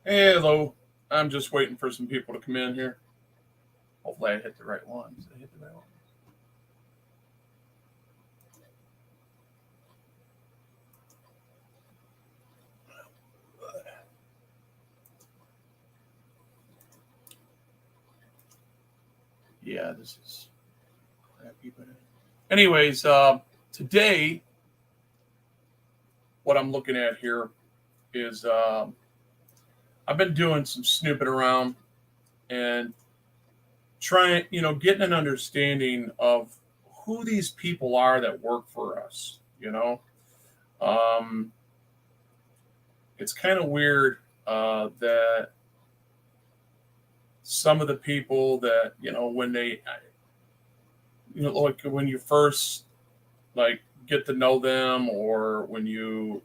Hello. I'm just waiting for some people to come in here. Hopefully, I hit the right ones. I hit the right one. Yeah, this is crappy. But anyways, today what I'm looking at here is I've been doing some snooping around and trying, getting an understanding of who these people are that work for us. Um, it's kind of weird that some of the people that when they like when you first like get to know them, or when you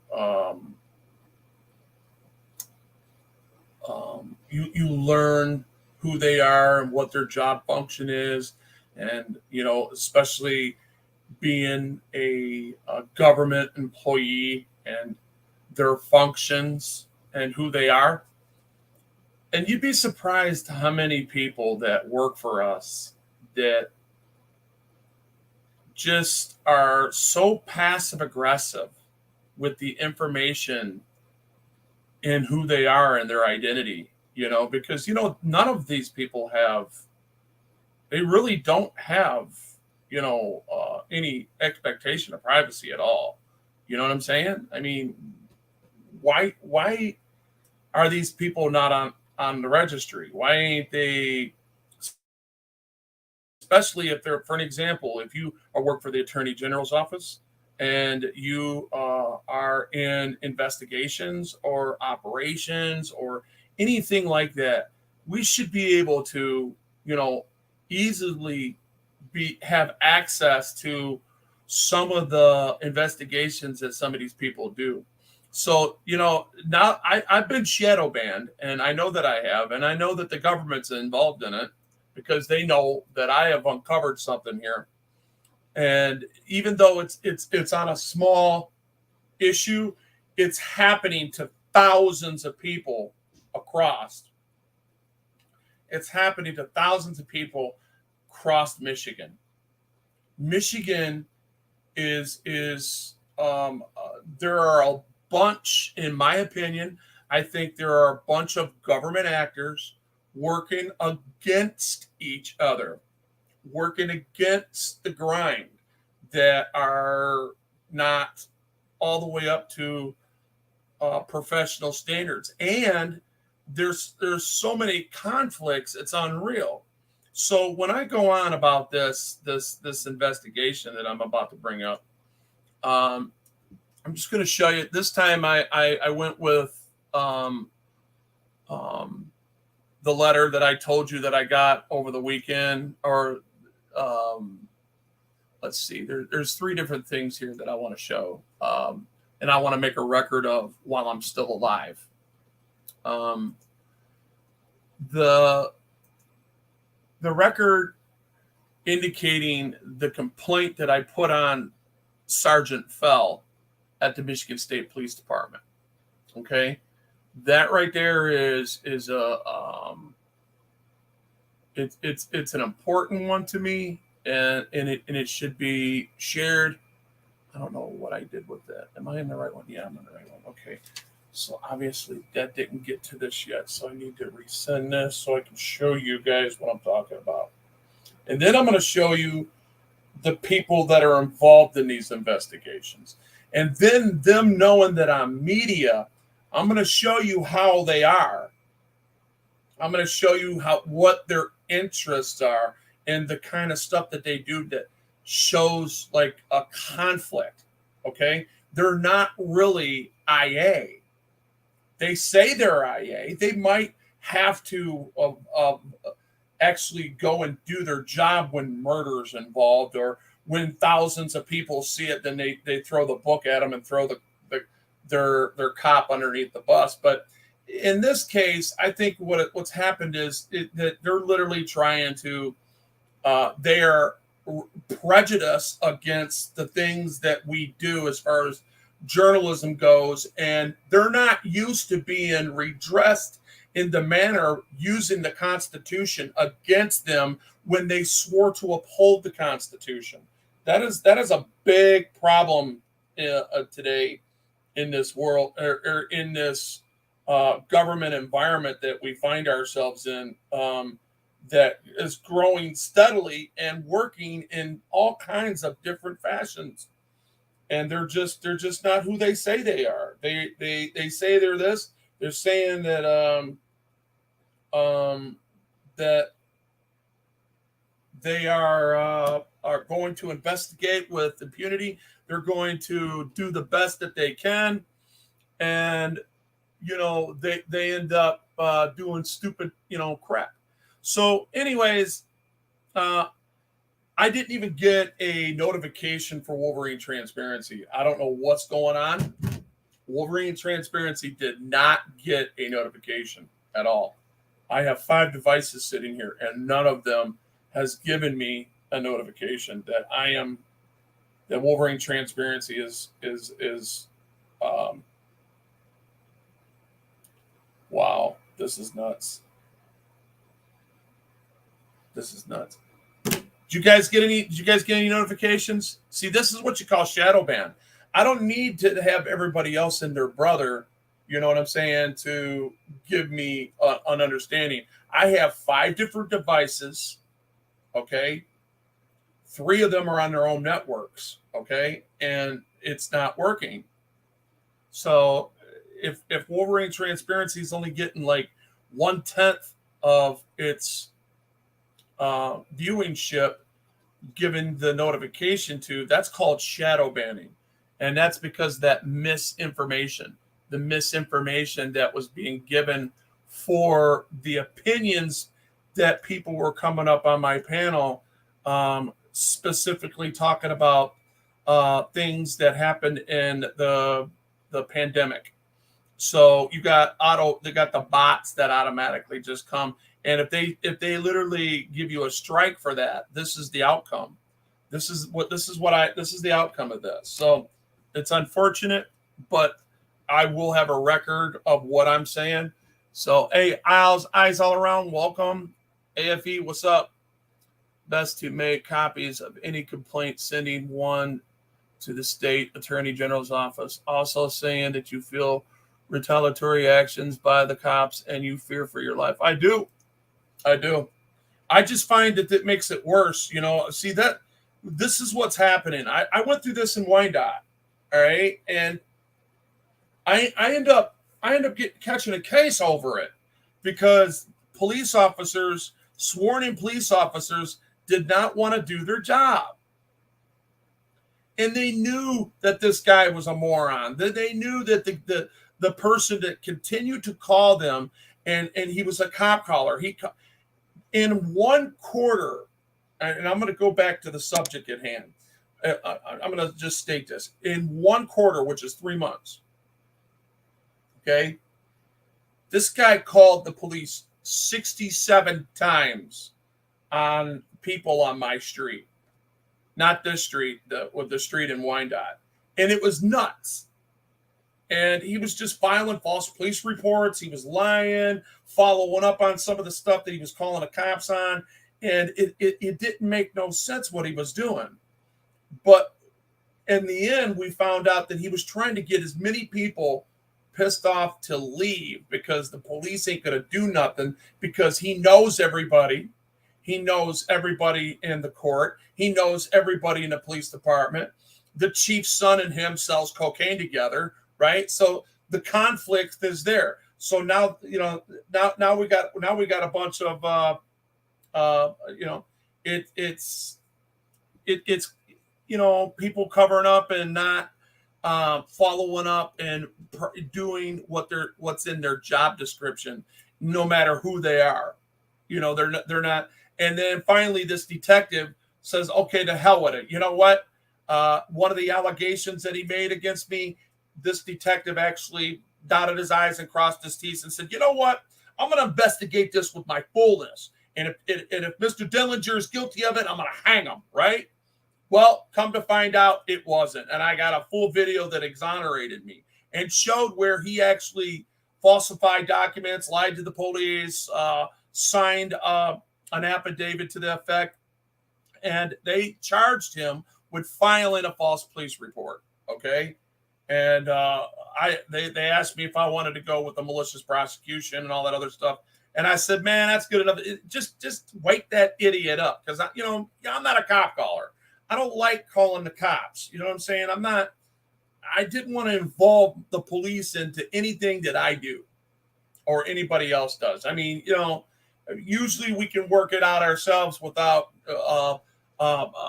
learn who they are and what their job function is, and especially being a government employee and their functions and who they are. And you'd be surprised how many people that work for us that just are so passive aggressive with the information in who they are and their identity, because none of these people they really don't have any expectation of privacy at all. You know what I'm saying? I mean, why are these people not on the registry? Why ain't they? Especially if they're, for an example, if you are work for the attorney general's office and you are in investigations or operations or anything like that, we should be able to, easily have access to some of the investigations that some of these people do. So, now I've been shadow banned, and I know that I have, and I know that the government's involved in it because they know that I have uncovered something here. And even though it's on a small issue, it's happening to thousands of people across. It's happening to thousands of people across Michigan. Michigan there are a bunch, in my opinion. I think there are a bunch of government actors working against each other, working against the grind, that are not all the way up to professional standards. And there's so many conflicts, it's unreal. So when I go on about this investigation that I'm about to bring up, um, I'm just going to show you. This time I went with um, the letter that I told you that I got over the weekend. Or um, let's see, there's three different things here that I want to show, and I want to make a record of while I'm still alive. Um, the the record indicating the complaint that I put on Sergeant Fell at the Michigan State Police Department. Okay, that right there is a it's an important one to me, and it should be shared. I don't know what I did with that. Am I in the right one? Yeah, I'm in the right one. Okay. So obviously that didn't get to this yet. So I need to resend this so I can show you guys what I'm talking about. And then I'm going to show you the people that are involved in these investigations. And then them knowing that I'm media, I'm going to show you how they are. I'm going to show you what their interests are and the kind of stuff that they do that shows like a conflict. Okay, they're not really IA. They say they're IA. They might have to actually go and do their job when murder is involved, or when thousands of people see it. Then they throw the book at them and throw their cop underneath the bus. But in this case, I think what's happened is that they're literally trying to they are prejudice against the things that we do as far as journalism goes, and they're not used to being redressed in the manner using the Constitution against them when they swore to uphold the Constitution. That is a big problem today in this world, or in this government environment that we find ourselves in, that is growing steadily and working in all kinds of different fashions. And they're just not who they say they are. They say they're this. They're saying that that they are going to investigate with impunity. They're going to do the best that they can, and they end up doing stupid crap. So, anyways, I didn't even get a notification for Wolverine Transparency. I don't know what's going on. Wolverine Transparency did not get a notification at all. I have 5 devices sitting here, and none of them has given me a notification that that Wolverine Transparency is wow, this is nuts. This is nuts. Did you guys get any notifications? See, this is what you call shadow ban. I don't need to have everybody else and their brother, you know what I'm saying, to give me an understanding. I have 5 different devices, okay? 3 of them are on their own networks, okay? And it's not working. So if Wolverine Transparency is only getting like 1/10 of its viewingship given the notification to, that's called shadow banning. And that's because that misinformation that was being given for the opinions that people were coming up on my panel, specifically talking about things that happened in the pandemic. So they got the bots that automatically just come. And if they literally give you a strike for that, this is the outcome. This is the outcome of this. So it's unfortunate, but I will have a record of what I'm saying. So, hey, eyes all around, welcome. AFE, what's up? Best to make copies of any complaint, sending one to the state attorney general's office. Also saying that you feel retaliatory actions by the cops and you fear for your life. I do. I just find that it makes it worse. See that this is what's happening. I went through this in Wyandotte. All right. And I end up catching a case over it because sworn in police officers did not want to do their job. And they knew that this guy was a moron. They knew that the person that continued to call them, and he was a cop caller. In 1 quarter, and I'm going to go back to the subject at hand. I'm going to just state this. In 1 quarter, which is 3 months, okay, this guy called the police 67 times on people on my street. Not this street, the street in Wyandotte. And it was nuts. And he was just filing false police reports. He was lying, following up on some of the stuff that he was calling the cops on. And it didn't make no sense what he was doing. But in the end, we found out that he was trying to get as many people pissed off to leave because the police ain't going to do nothing because he knows everybody. He knows everybody in the court. He knows everybody in the police department. The chief's son and him sells cocaine together, right? So the conflict is there. So now, now we got a bunch of, it's people covering up and not following up and doing what's in their job description, no matter who they are. They're not. And then finally, this detective says, "Okay, to hell with it." You know what? One of the allegations that he made against me, this detective actually dotted his I's and crossed his T's and said, "You know what? I'm going to investigate this with my fullness. And if Mr. Dillinger is guilty of it, I'm going to hang him." Right? Well, come to find out, it wasn't. And I got a full video that exonerated me and showed where he actually falsified documents, lied to the police, signed an affidavit to the effect, and they charged him with filing a false police report. Okay, and they asked me if I wanted to go with the malicious prosecution and all that other stuff, and I said, man, that's good enough. Just wake that idiot up, because I'm not a cop caller. I don't like calling the cops. You know what I'm saying? I didn't want to involve the police into anything that I do or anybody else does. I mean, usually we can work it out ourselves without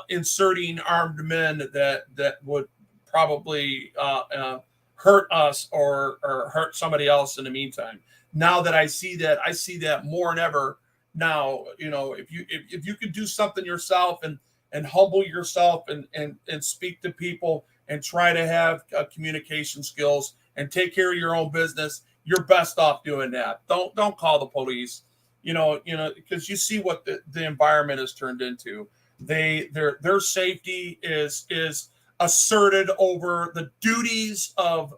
inserting armed men that would probably hurt us or hurt somebody else in the meantime. Now that I see that more than ever now. If you could do something yourself and humble yourself and speak to people and try to have communication skills and take care of your own business, you're best off doing that. Don't call the police, because you see what the environment has turned into. Their safety is asserted over the duties of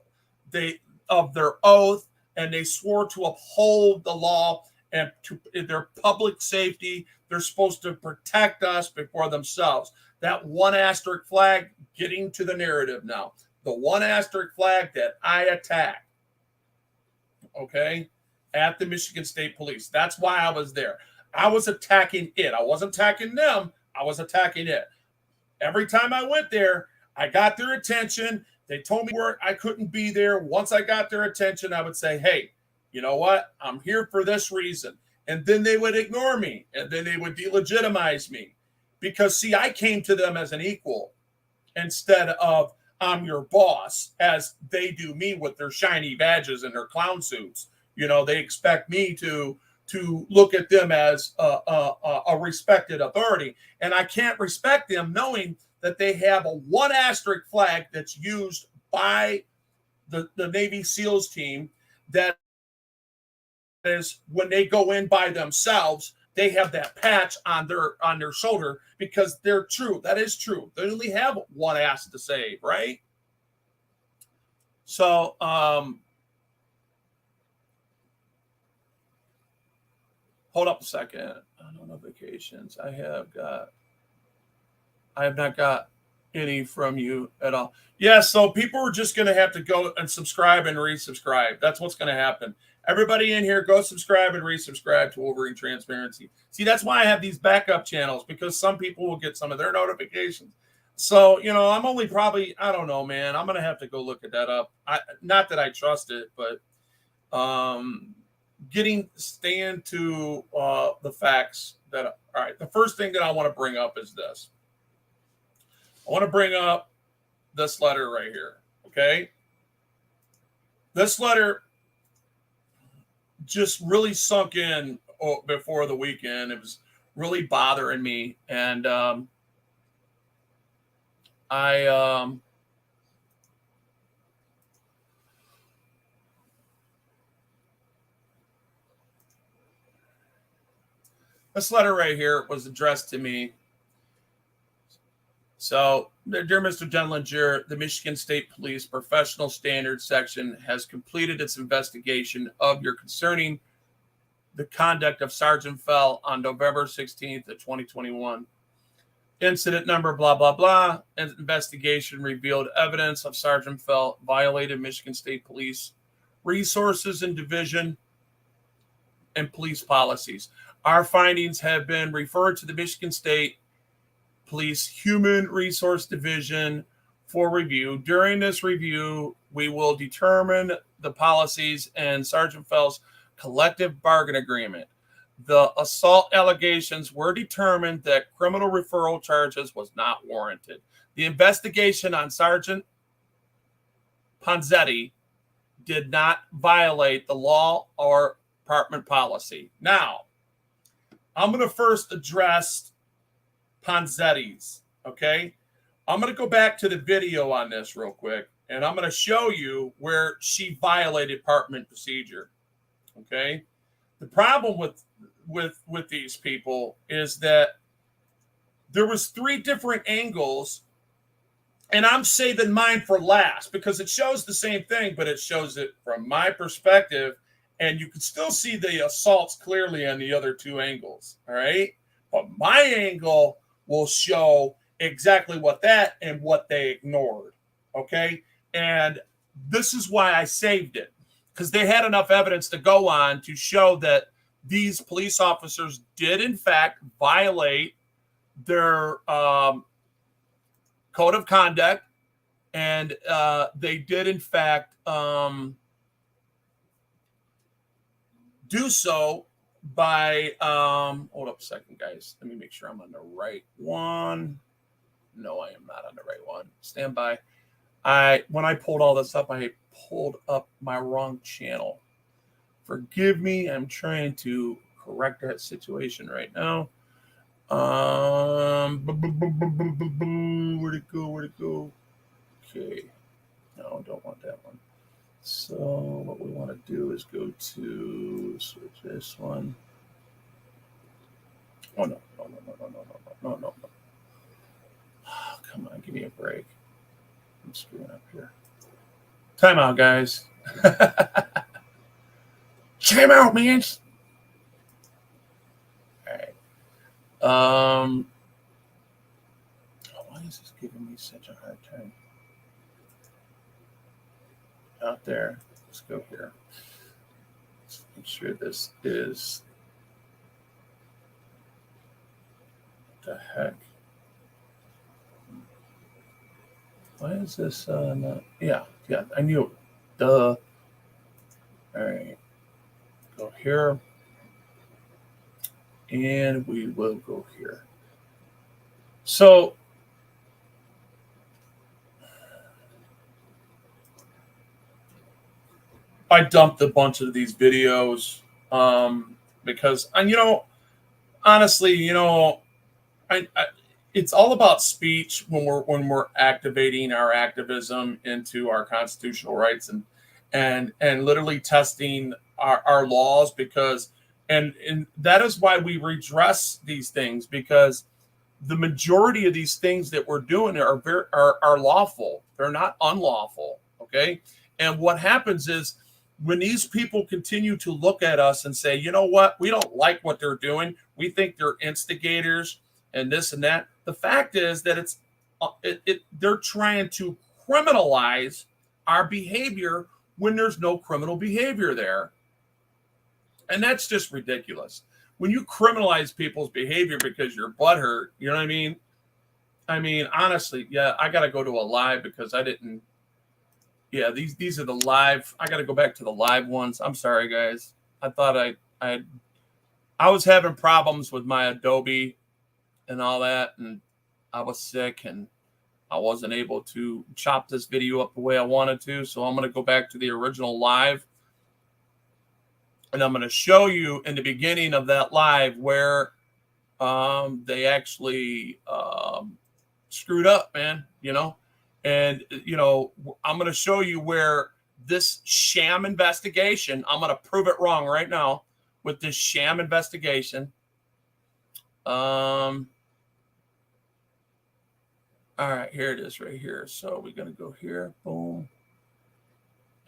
their oath, and they swore to uphold the law and to their public safety. They're supposed to protect us before themselves. That one asterisk flag, getting to the narrative now. The one asterisk flag that I attacked, okay, at the Michigan State Police. That's why I was there. I was attacking it. I wasn't attacking them. I was attacking it. Every time I went there, I got their attention. They told me where I couldn't be there. Once I got their attention, I would say, hey, you know what? I'm here for this reason. And then they would ignore me, and then they would delegitimize me. Because, see, I came to them as an equal instead of I'm your boss, as they do me with their shiny badges and their clown suits. They expect me to look at them as a respected authority. And I can't respect them knowing that they have a one asterisk flag that's used by the Navy SEALs team. That is, when they go in by themselves, they have that patch on their shoulder, because they're true. That is true. They only have one ass to save, right? So, hold up a second. Notifications. I have not got any from you at all. Yeah, so people are just going to have to go and subscribe and resubscribe. That's what's going to happen. Everybody in here, go subscribe and resubscribe to Wolverine Transparency. See, that's why I have these backup channels, because some people will get some of their notifications. So, I'm only probably, I don't know, man. I'm going to have to go look at that up. Not that I trust it, but staying to the facts that, all right, the first thing that I want to bring up is this. I want to bring up this letter right here, okay? This letter just really sunk in before the weekend. It was really bothering me, and this letter right here was addressed to me. So, dear Mr. Denlinger, the Michigan State Police Professional Standards Section has completed its investigation of your concerning the conduct of Sergeant Fell on November 16th of 2021. Incident number, blah, blah, blah. Investigation revealed evidence of Sergeant Fell violated Michigan State Police resources and division and police policies. Our findings have been referred to the Michigan State Police Human Resource Division for review. During this review, we will determine the policies and Sergeant Fell's collective bargain agreement. The assault allegations were determined that criminal referral charges was not warranted. The investigation on Sergeant Ponzetti did not violate the law or department policy. Now, I'm going to first address Ponzetti's, okay? I'm going to go back to the video on this real quick, and I'm going to show you where she violated department procedure, okay? The problem with these people is that there was 3 different angles, and I'm saving mine for last because it shows the same thing, but it shows it from my perspective, and you can still see the assaults clearly on the other two angles. All right. But my angle will show exactly what that and what they ignored. Okay. And this is why I saved it, because they had enough evidence to go on to show that these police officers did, in fact, violate their code of conduct, and they did, in fact, do so by hold up a second, guys. Let me make sure I'm on the right one. No, I am not on the right one. Stand by. When I pulled all this up, I pulled up my wrong channel. Forgive me. I'm trying to correct that situation right now. Where'd it go? Where'd it go? Okay. No, don't want that one. So what we want to do is go to switch this one. Oh no. Oh, come on, give me a break. I'm screwing up here. Time out, guys. Time out, man. All right. Why is this giving me such a hard time? Out there. Let's go here. Let's make sure this is what the heck. Why is this not? Yeah, I knew it. Duh. All right. Go here. And we will go here. So I dumped a bunch of these videos because, and honestly, I it's all about speech when we're activating our activism into our constitutional rights and literally testing our laws, because and that is why we redress these things, because the majority of these things that we're doing are lawful. They're not unlawful. Okay. And what happens is, when these people continue to look at us and say, you know what, we don't like what they're doing, we think they're instigators and this and that. The fact is that they're trying to criminalize our behavior when there's no criminal behavior there. And that's just ridiculous. When you criminalize people's behavior because you're butthurt, you know what I mean? I mean, honestly, yeah, I got to go to a live because I didn't. Yeah, these are the live. I got to go back to the live ones. I'm sorry, guys. I thought I was having problems with my Adobe and all that, and I was sick and I wasn't able to chop this video up the way I wanted to. So I'm going to go back to the original live, and I'm going to show you in the beginning of that live where they actually screwed up, man. And I'm going to show you where this sham investigation, I'm going to prove it wrong right now with this sham investigation. All right, here it is right here. So we're going to go here. Boom.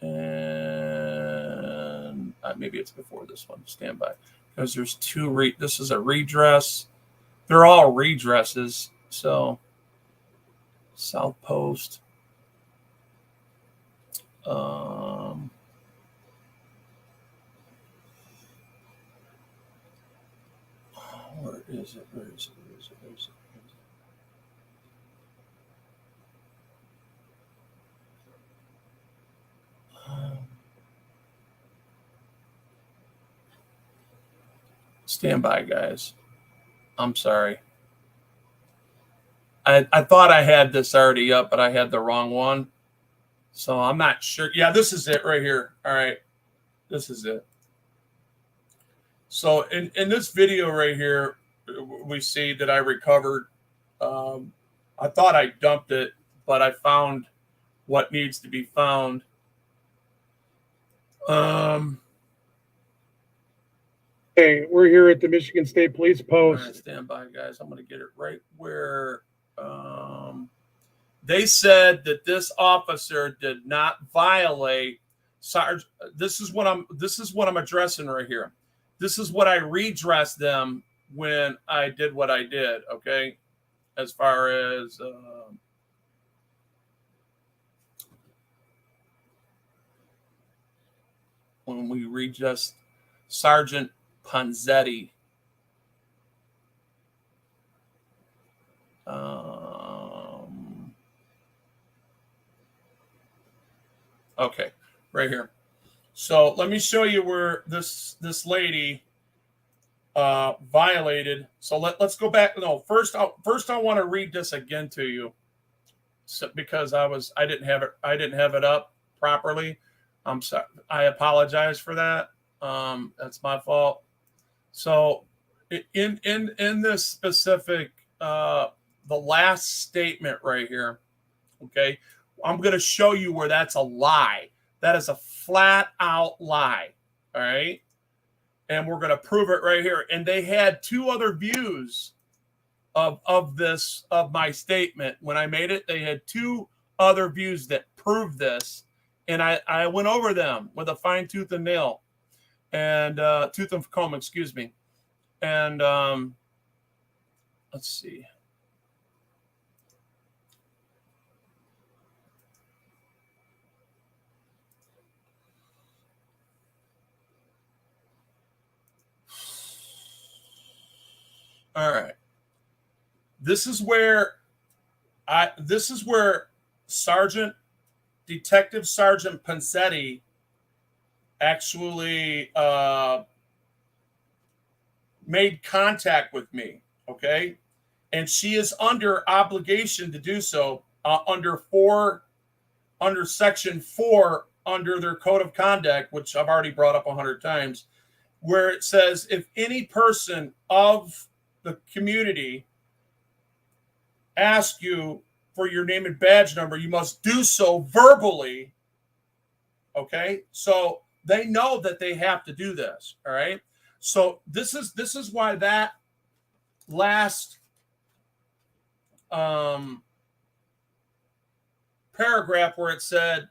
And maybe it's before this one. Stand by. Because there's two. This is a redress. They're all redresses. So South Post. Where is it? Where is it? Stand by, guys. I'm sorry. I thought I had this already up, but I had the wrong one. So I'm not sure. Yeah, this is it right here. All right. This is it. So in this video right here, we see that I recovered. I thought I dumped it, but I found what needs to be found. Okay, we're here at the Michigan State Police Post. Right, stand by, guys. I'm going to get it right where they said that this officer did not violate Sarge, this is what I'm addressing right here. This is what I redressed them when I did what I did. Okay, as far as when we redressed Sergeant Ponzetti. Okay, right here. So let me show you where this lady violated. So let's go back. No, first I want to read this again to you, because I didn't have it up properly. I'm sorry. I apologize for that. That's my fault. So in this specific the last statement right here, okay, I'm going to show you where that's a lie. That is a flat out lie. All right. And we're going to prove it right here. And they had two other views of my statement. When I made it, they had two other views that proved this. And I went over them with a fine tooth and nail and tooth and comb, excuse me. And let's see. All right. This is where Detective Sergeant Ponzetti actually made contact with me, okay? And she is under obligation to do so under section 4 under their code of conduct, which I've already brought up 100 times, where it says if any person of the community asks you for your name and badge number, you must do so verbally. Okay, so they know that they have to do this. All right, so this is why that last paragraph where it said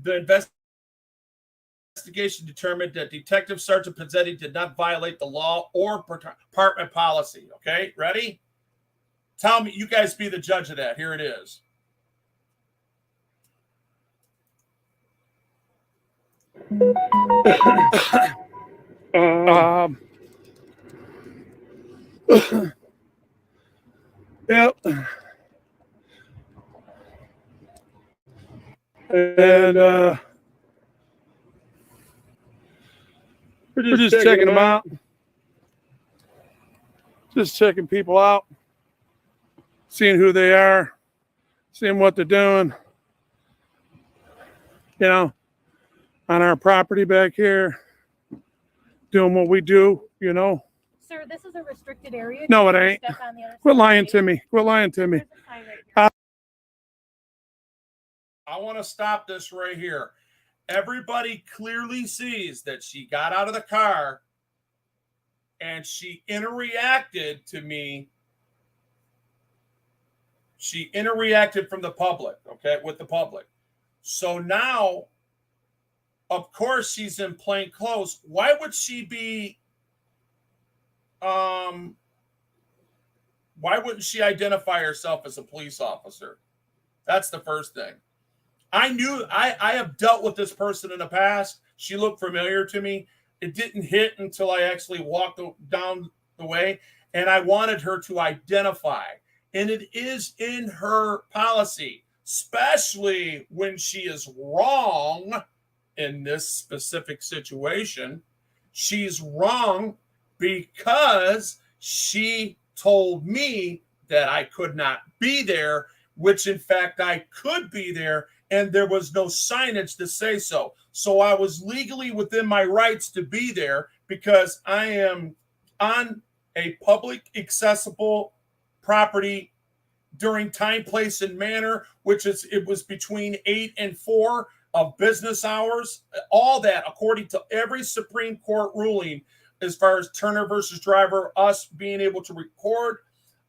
the investigation determined that Detective Sergeant Ponzetti did not violate the law or department policy. Okay, ready? Tell me, you guys be the judge of that. Here it is. Yep. And we're just checking them out. Just checking people out. Seeing who they are. Seeing what they're doing. You know, on our property back here. Doing what we do, you know. Sir, this is a restricted area. No, it ain't. Quit lying to me. Quit lying to me. I want to stop this right here. Everybody clearly sees that she got out of the car and she interacted to me. She interacted from the public, okay, with the public. So now, of course, she's in plain clothes. Why would she be, why wouldn't she identify herself as a police officer? That's the first thing. I knew I have dealt with this person in the past. She looked familiar to me. It didn't hit until I actually walked down the way, and I wanted her to identify. And it is in her policy, especially when she is wrong in this specific situation. She's wrong because she told me that I could not be there, which in fact I could be there, and there was no signage to say so. So I was legally within my rights to be there because I am on a public accessible property during time, place, and manner, it was between 8 and 4 of business hours. All that according to every Supreme Court ruling as far as Turner versus Driver, us being able to record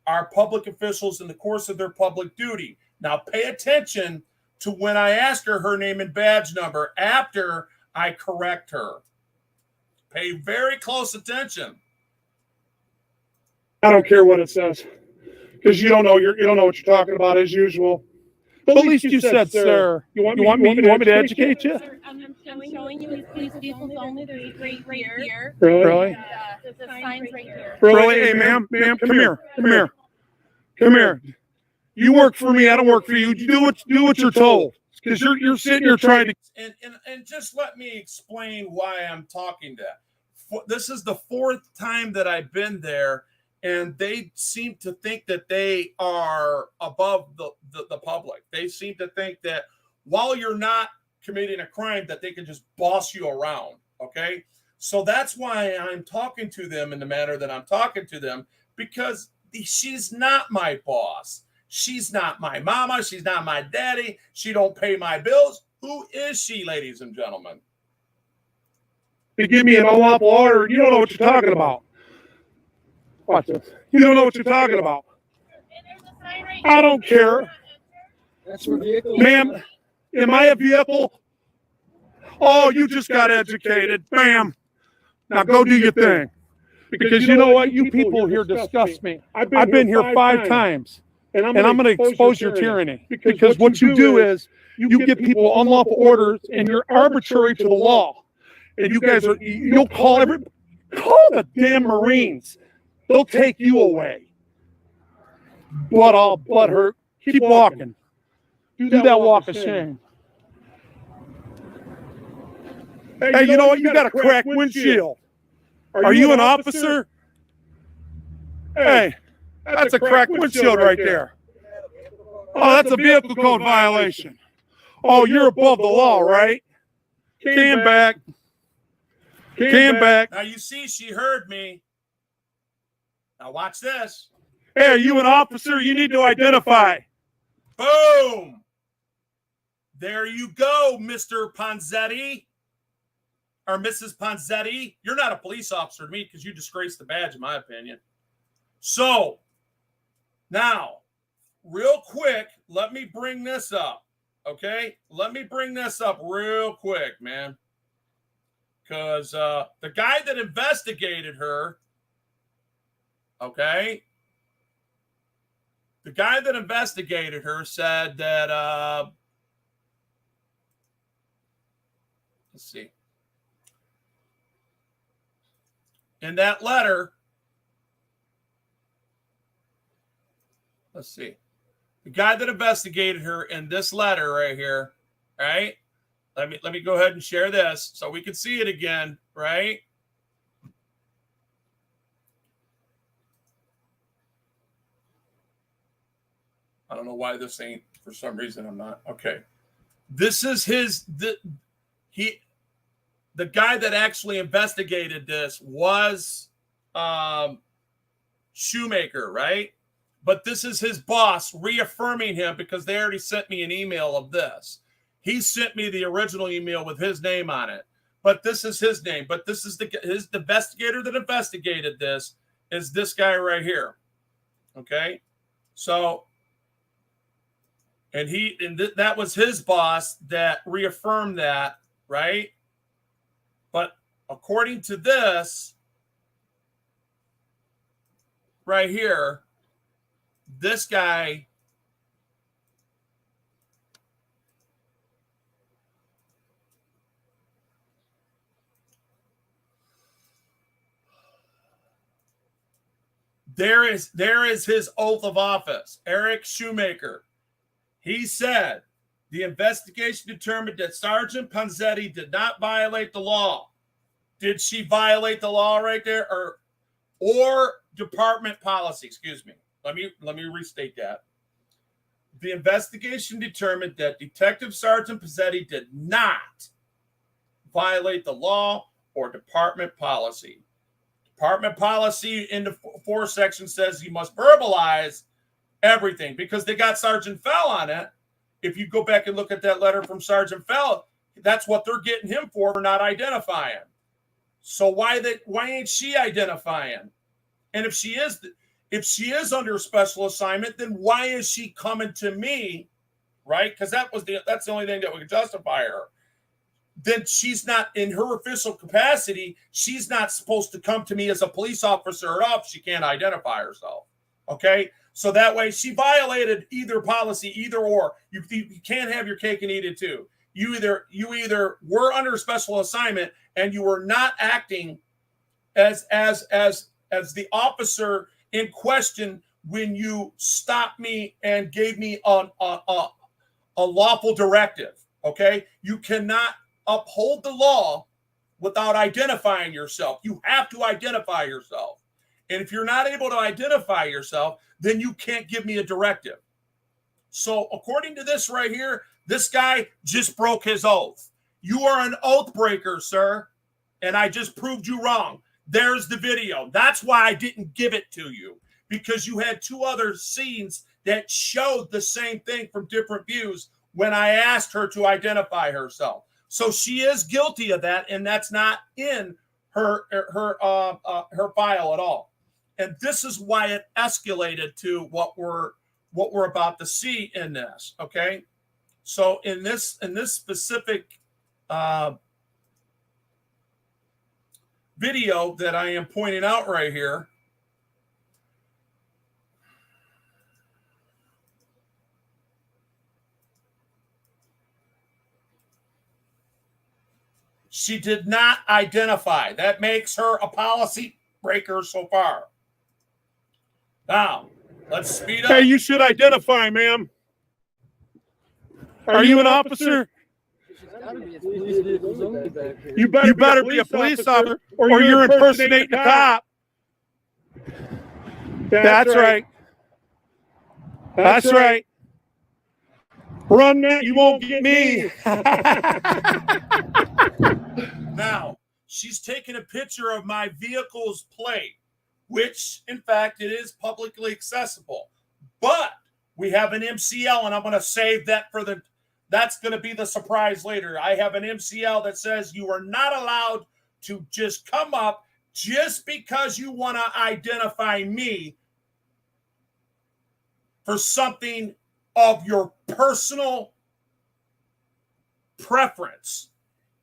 our public officials in the course of their public duty. Now pay attention to when I ask her name and badge number after I correct her. Pay very close attention. I don't care what it says, because you don't know what you're talking about as usual. But at least you said, sir. You want me to educate you? Sir, I'm showing you these vehicles only. There's right here. Really? The signs right here. Really? Hey, ma'am, come here. You work for me. I don't work for you. You do what you're told, because you're sitting here trying to. And just let me explain why I'm talking that. This is the fourth time that I've been there, and they seem to think that they are above the public. They seem to think that while you're not committing a crime, that they can just boss you around. Okay, so that's why I'm talking to them in the manner that I'm talking to them, because she's not my boss. She's not my mama. She's not my daddy. She don't pay my bills. Who is she, ladies and gentlemen? To give me an unlawful order, you don't know what you're talking about. Watch this. You don't know what you're talking about. I don't care. That's your vehicle. Ma'am, am I a vehicle? Oh, you just got educated. Bam. Now go do your thing. Because you know what? You people here disgust me. I've been here 5 times. And I'm going to expose your tyranny. Because what you do is you give people unlawful orders and you're arbitrary to the law. And you guys you'll call the damn Marines. They'll take you away. But I'll butt hurt. Keep walking. Do that walk of shame. Hey, you know what? You got a cracked windshield. Are you an officer? Hey, that's a cracked windshield right there. Oh, that's a vehicle code violation. Oh, you're above the law, right? Came back. Now you see, she heard me. Now watch this. Hey, are you an officer? You need to identify. Boom. There you go, Mr. Ponzetti. Or Mrs. Ponzetti. You're not a police officer to me because you disgraced the badge, in my opinion. So, now, real quick, let me bring this up. Okay? Let me bring this up real quick, man. Because the guy that investigated her, okay, the guy that investigated her said that, let's see, in that letter, let's see, the guy that investigated her in this letter right here, right? Let me go ahead and share this so we can see it again, right? I don't know why this ain't, for some reason I'm not. Okay. This is the guy that actually investigated this was Shoemaker, right? But this is his boss reaffirming him because they already sent me an email of this. He sent me the original email with his name on it, but this is his name. But this is his investigator that investigated this is this guy right here. Okay, so that was his boss that reaffirmed that, right? But according to this right here, this guy. There is his oath of office. Eric Shoemaker. He said the investigation determined that Sergeant Ponzetti did not violate the law. Did she violate the law right there, or department policy? Excuse me. Let me restate that. The investigation determined that Detective Sergeant Ponzetti did not violate the law or department policy. Department policy in the 4 section says you must verbalize everything because they got Sergeant Fell on it. If you go back and look at that letter from Sergeant Fell, that's what they're getting him for not identifying. So why ain't she identifying? And if she is under special assignment, then why is she coming to me right? Because that's the only thing that would justify her. Then she's not, in her official capacity, she's not supposed to come to me as a police officer at all if she can't identify herself. Okay? So that way she violated either policy, either or. You can't have your cake and eat it too. You either were under special assignment and you were not acting as the officer in question when you stopped me and gave me a lawful directive. Okay? You cannot uphold the law without identifying yourself. You have to identify yourself. And if you're not able to identify yourself, then you can't give me a directive. So according to this right here, this guy just broke his oath. You are an oath breaker, sir. And I just proved you wrong. There's the video. That's why I didn't give it to you, because you had two other scenes that showed the same thing from different views when I asked her to identify herself. So she is guilty of that, and that's not in her file at all. And this is why it escalated to what we're about to see in this. Okay, so in this specific video that I am pointing out right here, she did not identify. That makes her a policy breaker so far. Now, let's speed up. Hey, you should identify, ma'am. Are you an officer? You better be a police officer, or you're impersonating a cop. That's right. That's right. Run that, you won't get me. Now, she's taken a picture of my vehicle's plate, which, in fact, it is publicly accessible. But we have an MCL, and I'm going to save that that's going to be the surprise later. I have an MCL that says you are not allowed to just come up just because you want to identify me for something of your personal preference.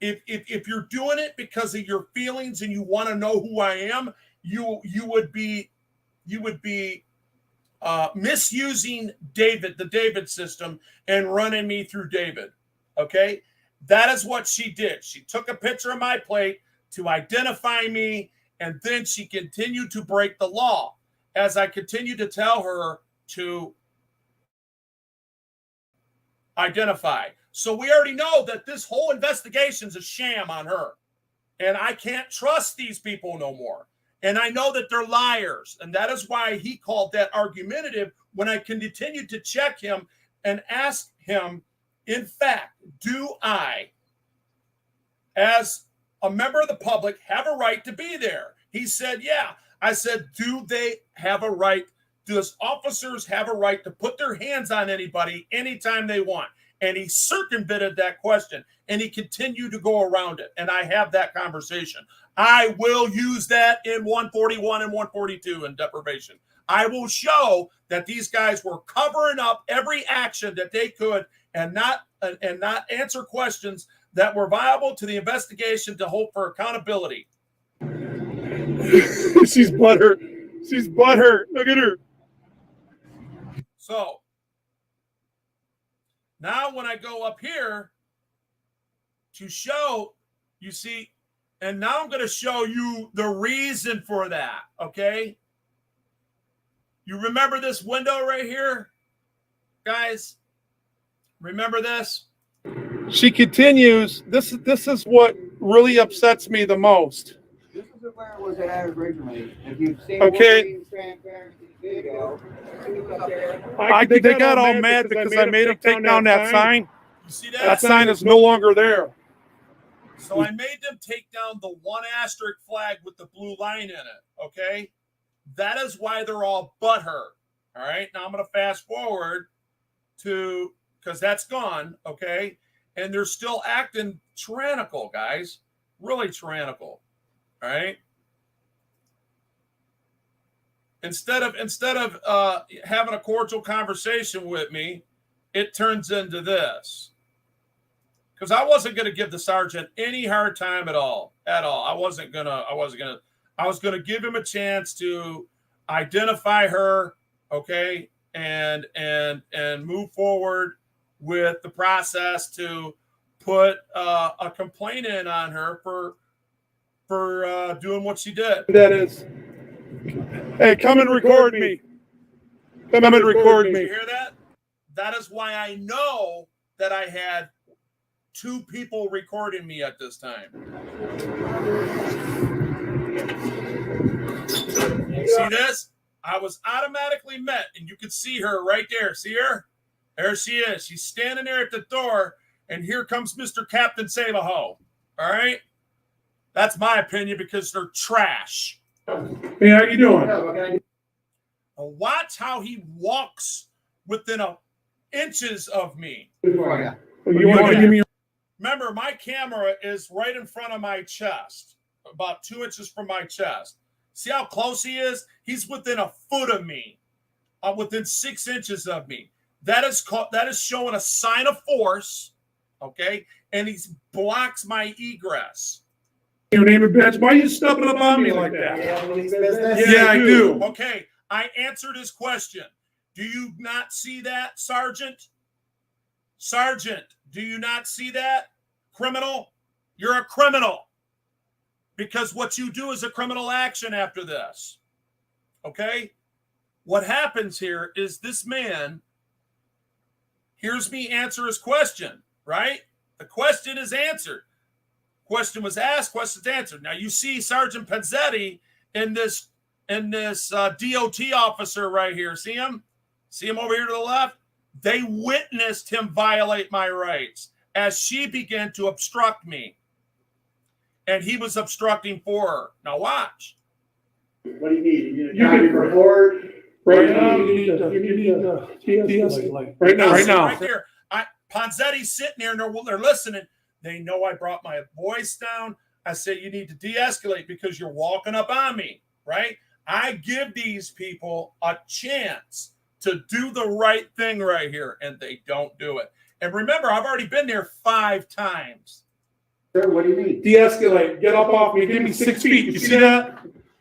If you're doing it because of your feelings and you want to know who I am, you would be misusing the David system and running me through David. Okay, that is what she did. She took a picture of my plate to identify me, and then she continued to break the law as I continued to tell her to identify. So we already know that this whole investigation is a sham on her, and I can't trust these people no more. And I know that they're liars, and that is why he called that argumentative when I continued to check him and ask him, in fact, do I, as a member of the public, have a right to be there? He said, yeah. I said, do they have a right? Does officers have a right to put their hands on anybody anytime they want? And he circumvented that question, and he continued to go around it. And I have that conversation. I will use that in 141 and 142 in deprivation. I will show that these guys were covering up every action that they could and not answer questions that were viable to the investigation to hope for accountability. She's butthurt. She's butthurt. Look at her. So now when I go up here to show, you see, and now I'm going to show you the reason for that, okay? You remember this window right here, guys? Remember this? She continues. This is what really upsets me the most. This is where it was at originally. If you've seen Okay. transparency video, They got all mad because I made them take down that sign. You see That that? sign is no longer there. So I made them take down the one asterisk flag with the blue line in it, okay? That is why they're all butthurt, all right? Now I'm going to fast forward to, because that's gone, okay? And they're still acting tyrannical, guys. Really tyrannical, all right? Instead of having a cordial conversation with me, it turns into this. Because I wasn't going to give the sergeant any hard time at all. I was going to give him a chance to identify her, okay, and move forward with the process to put a complaint in on her for doing what she did. That is, hey, come and record me. Come and record Did me. you hear that? That is why I know that I had 2 people recording me at this time. See this? I was automatically met, and you could see her right there. See her? There she is. She's standing there at the door, and here comes Mr. Captain Save-A-Ho. All right? That's my opinion because they're trash. Hey, how you doing? Now watch how he walks within inches of me. You want to give me? Remember, my camera is right in front of my chest, about 2 inches from my chest. See how close he is? He's within a foot of me, within 6 inches of me. That is showing a sign of force, okay? And he blocks my egress. Your name and badge. Why are you stepping up on me like that? Yeah, I do. Okay, I answered his question. Do you not see that, Sergeant? Sergeant, do you not see that? Criminal? You're a criminal. Because what you do is a criminal action after this. Okay? What happens here is this man hears me answer his question, right? The question is answered. Question was asked, question's answered. Now you see Sergeant Pezzetti in this DOT officer right here. See him? See him over here to the left? They witnessed him violate my rights as she began to obstruct me. And he was obstructing for her. Now watch. What do you need? You You can record. Right now, you need to de-escalate. Right now. Right there. Ponzetti's sitting there and they're listening. They know I brought my voice down. I say, you need to de-escalate because you're walking up on me, right? I give these people a chance to do the right thing right here, and they don't do it. And remember, I've already been there 5 times. Sir, what do you need? De-escalate. Get up off me. Give me 6 feet. You see that?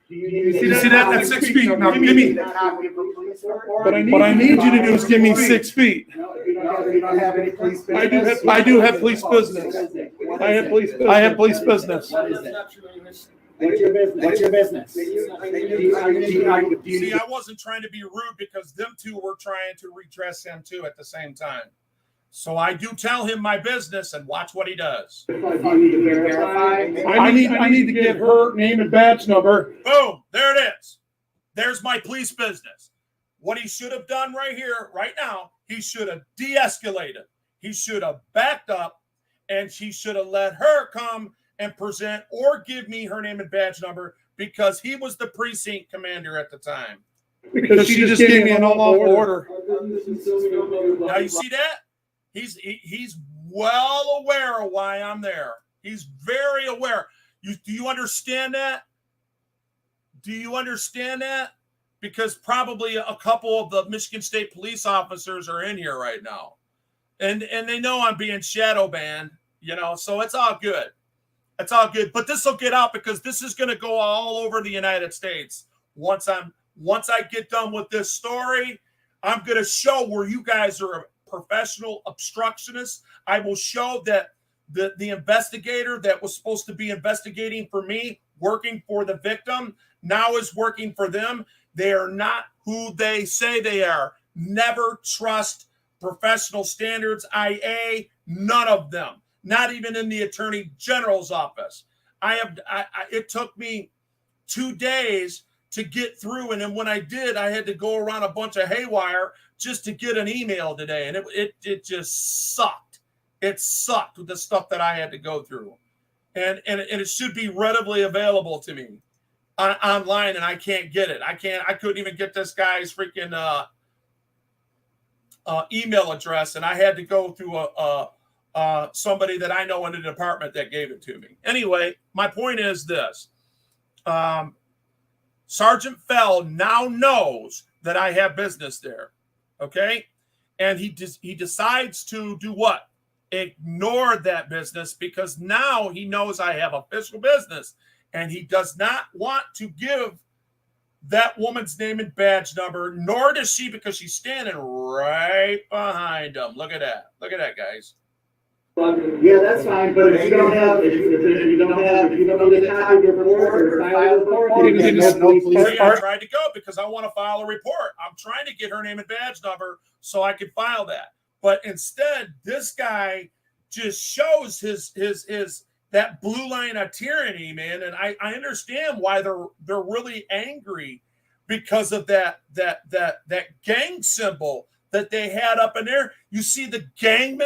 You see that? That's 6 feet. Now give me. What I need you to do is give me 6 feet. You don't have any police business? I do have police business. I have police business. What is it? What's your business? What's your business? See, I wasn't trying to be rude because them two were trying to redress him too at the same time. So I do tell him my business and watch what he does. You need to verify. I need to get her name and badge number. Boom, there it is. There's my police business. What he should have done right here, right now, he should have de-escalated. He should have backed up, and he should have let her come and present or give me her name and badge number because he was the precinct commander at the time. Because she just gave me an all-out order. Now you see that? He's well aware of why I'm there. He's very aware. Do you understand that? Do you understand that? Because probably a couple of the Michigan State police officers are in here right now. And they know I'm being shadow banned, so it's all good. It's all good. But this will get out because this is going to go all over the United States. Once I get done with this story, I'm going to show where you guys are a professional obstructionists. I will show that the investigator that was supposed to be investigating for me, working for the victim, now is working for them. They are not who they say they are. Never trust professional standards, IA, none of them. Not even in the Attorney General's office. It took me 2 days to get through, and then when I did, I had to go around a bunch of haywire just to get an email today, and it just sucked. It sucked with the stuff that I had to go through, and it should be readily available to me online, and I can't get it. I couldn't even get this guy's freaking email address, and I had to go through somebody that I know in the department that gave it to me. Anyway, my point is this. Sergeant Fell now knows that I have business there, okay? And he decides to do what? Ignore that business, because now he knows I have official business, and he does not want to give that woman's name and badge number, nor does she, because she's standing right behind him. Look at that. Look at that, guys. Yeah, that's fine, but if you don't have, if you don't need a copy of your report or file a report, You can there's no police. See, I tried to go because I want to file a report. I'm trying to get her name and badge number so I can file that. But instead, this guy just shows his that blue line of tyranny, man. And I understand why they're really angry, because of that gang symbol that they had up in there. You see the gang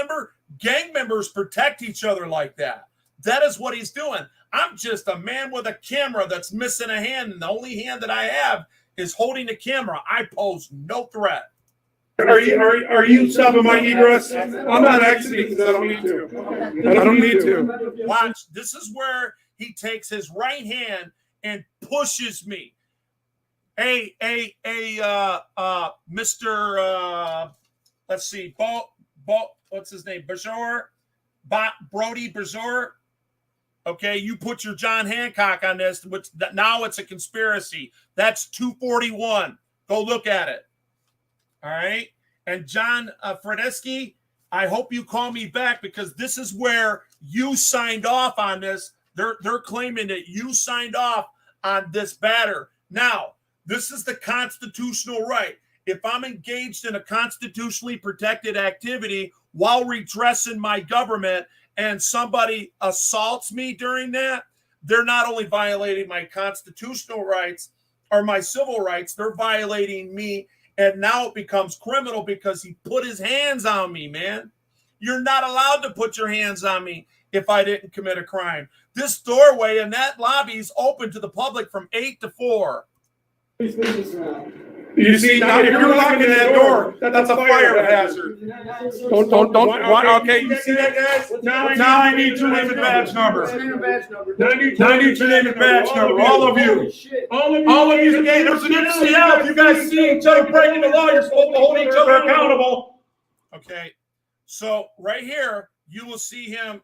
members protect each other like that. That is what he's doing. I'm just a man with a camera that's missing a hand, and the only hand that I have is holding the camera. I pose no threat. Are you stopping my egress? I'm not exiting because I don't need to. I don't need to. Watch. This is where he takes his right hand and pushes me. Mr. Let's see, what's his name? Brody Bajor. Okay, you put your John Hancock on this, which now it's a conspiracy. That's 241. Go look at it. All right. And John Fredesky, I hope you call me back, because this is where you signed off on this. They're claiming that you signed off on this batter. Now, this is the constitutional right. If I'm engaged in a constitutionally protected activity while redressing my government and somebody assaults me during that, they're not only violating my constitutional rights or my civil rights, they're violating me. And now it becomes criminal because he put his hands on me, man. You're not allowed to put your hands on me if I didn't commit a crime. This doorway and that lobby is open to the public from 8 to 4. You see, now if you're locking that door, that's a fire hazard. Don't. Okay, you see that, guys? Now I need your name and badge number. Now I need your name and badge number. All of you. All of you. Okay, there's an MCL. If you guys see each other breaking the law, you're supposed to hold each other accountable. Okay, so right here, you will see him.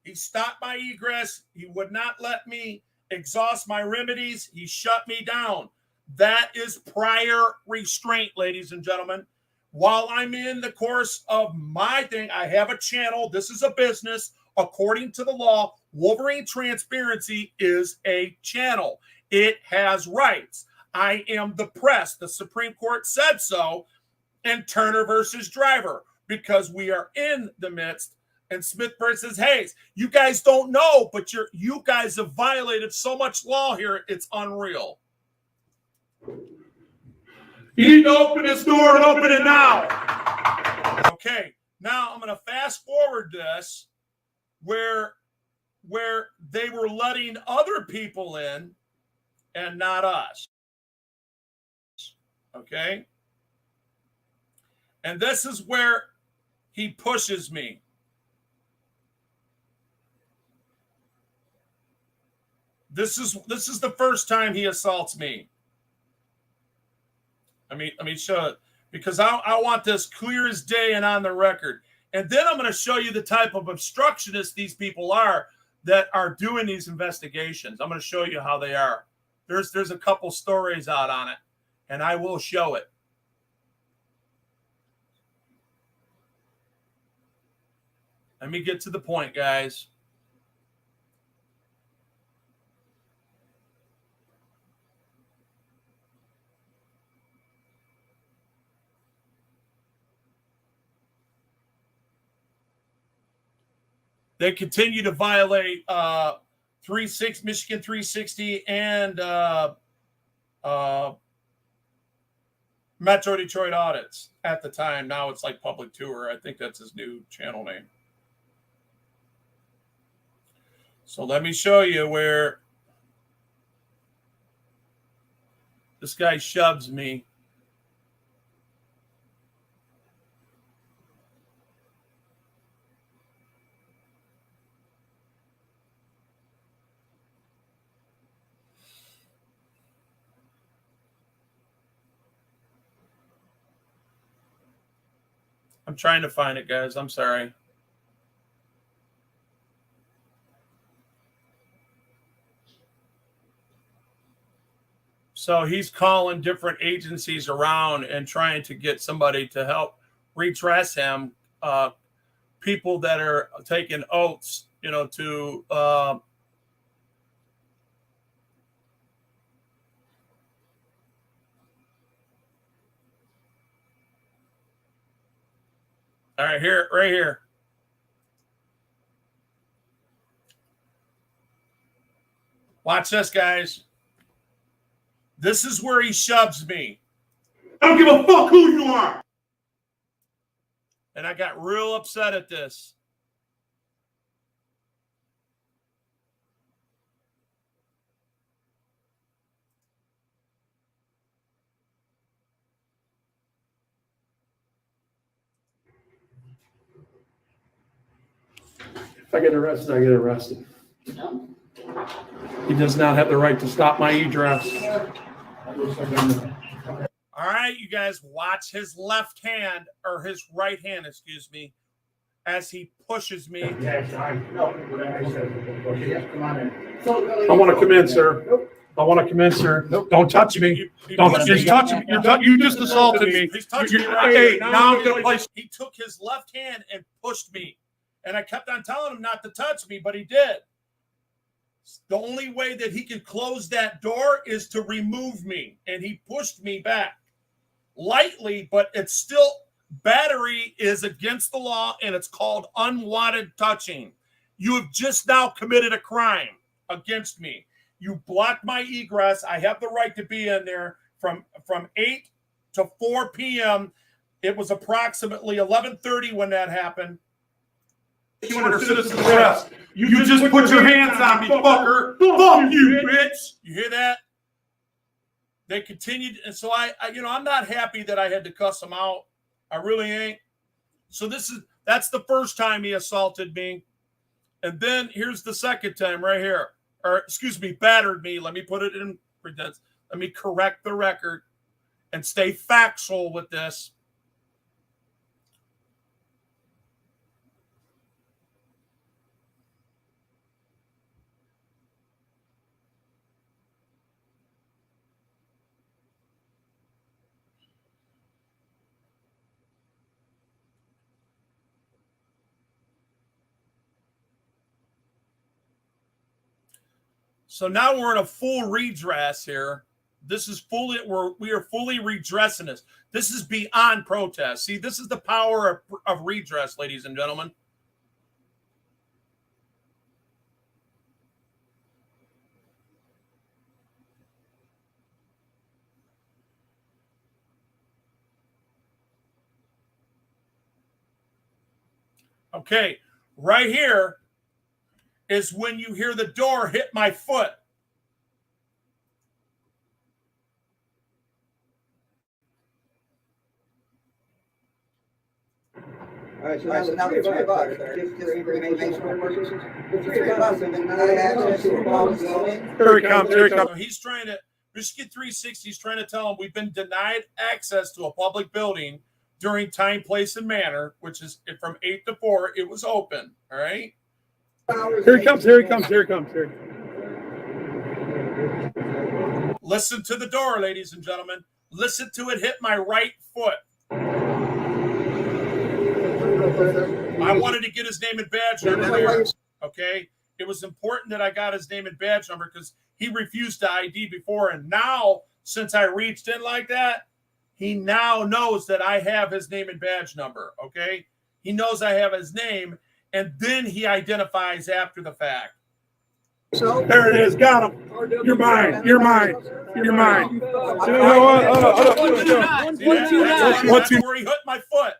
He stopped my egress. He would not let me exhaust my remedies. He shut me down. That is prior restraint, ladies and gentlemen. While I'm in the course of my thing, I have a channel. This is a business. According to the law, Wolverine Transparency is a channel. It has rights. I am the press. The Supreme Court said so in Turner versus Driver, because we are in the midst. And Smith versus Hayes. You guys don't know, but you guys have violated so much law here, it's unreal. You need to open this door and open it now. Okay, now I'm going to fast forward this where they were letting other people in and not us. Okay? And this is where he pushes me. This is the first time he assaults me. I mean, show it, because I want this clear as day and on the record. And then I'm going to show you the type of obstructionists these people are that are doing these investigations. I'm going to show you how they are. There's a couple stories out on it, and I will show it. Let me get to the point, guys. They continue to violate Michigan 360 and Metro Detroit audits at the time. Now it's like Public Tour. I think that's his new channel name. So let me show you where this guy shoves me. I'm trying to find it, guys. I'm sorry. So he's calling different agencies around and trying to get somebody to help redress him. People that are taking oaths, to all right, here, right here. Watch this, guys. This is where he shoves me. I don't give a fuck who you are. And I got real upset at this. If I get arrested, I get arrested. He does not have the right to stop my egress. All right, you guys, watch his left hand, or his right hand, excuse me, as he pushes me. I want to come in, sir. I want to come in, sir. Don't touch me. Don't just touch me. You just assaulted me. He's touching me right Hey, here. now I'm gonna place. He took his left hand and pushed me. And I kept on telling him not to touch me, but he did. The only way that he can close that door is to remove me. And he pushed me back lightly, but it's still, battery is against the law, and it's called unwanted touching. You have just now committed a crime against me. You blocked my egress. I have the right to be in there from 8 to 4 p.m. It was approximately 11:30 when that happened. You under citizen arrest. You just put your hands on me, fucker. Fuck you, bitch. You hear that? They continued, and so I'm not happy that I had to cuss him out. I really ain't. So that's the first time he assaulted me. And then here's the second time right here. Or excuse me, battered me. Let me put it in pretense. Let me correct the record and stay factual with this. So now we're in a full redress here. This is we are fully redressing this. This is beyond protest. See, this is the power of redress, ladies and gentlemen. Okay, right here is when you hear the door hit my foot. All right, so now the three of us, just for information purposes, the three of us have been denied access to a public building. Here he comes. Here he comes. So he's trying to, Michigan 360 is trying to tell him we've been denied access to a public building during time, place, and manner, which is from 8 to 4. It was open. All right. Here he comes. Here he comes. Here he comes. Here. Listen to the door, ladies and gentlemen. Listen to it hit my right foot. I wanted to get his name and badge number there. Okay. It was important that I got his name and badge number because he refused to ID before. And now, since I reached in like that, he now knows that I have his name and badge number. Okay. He knows I have his name, and then he identifies after the fact. So There it is. Got him. You're mine. You're mine. You're mine. You know what? 129. That's where he hit my foot.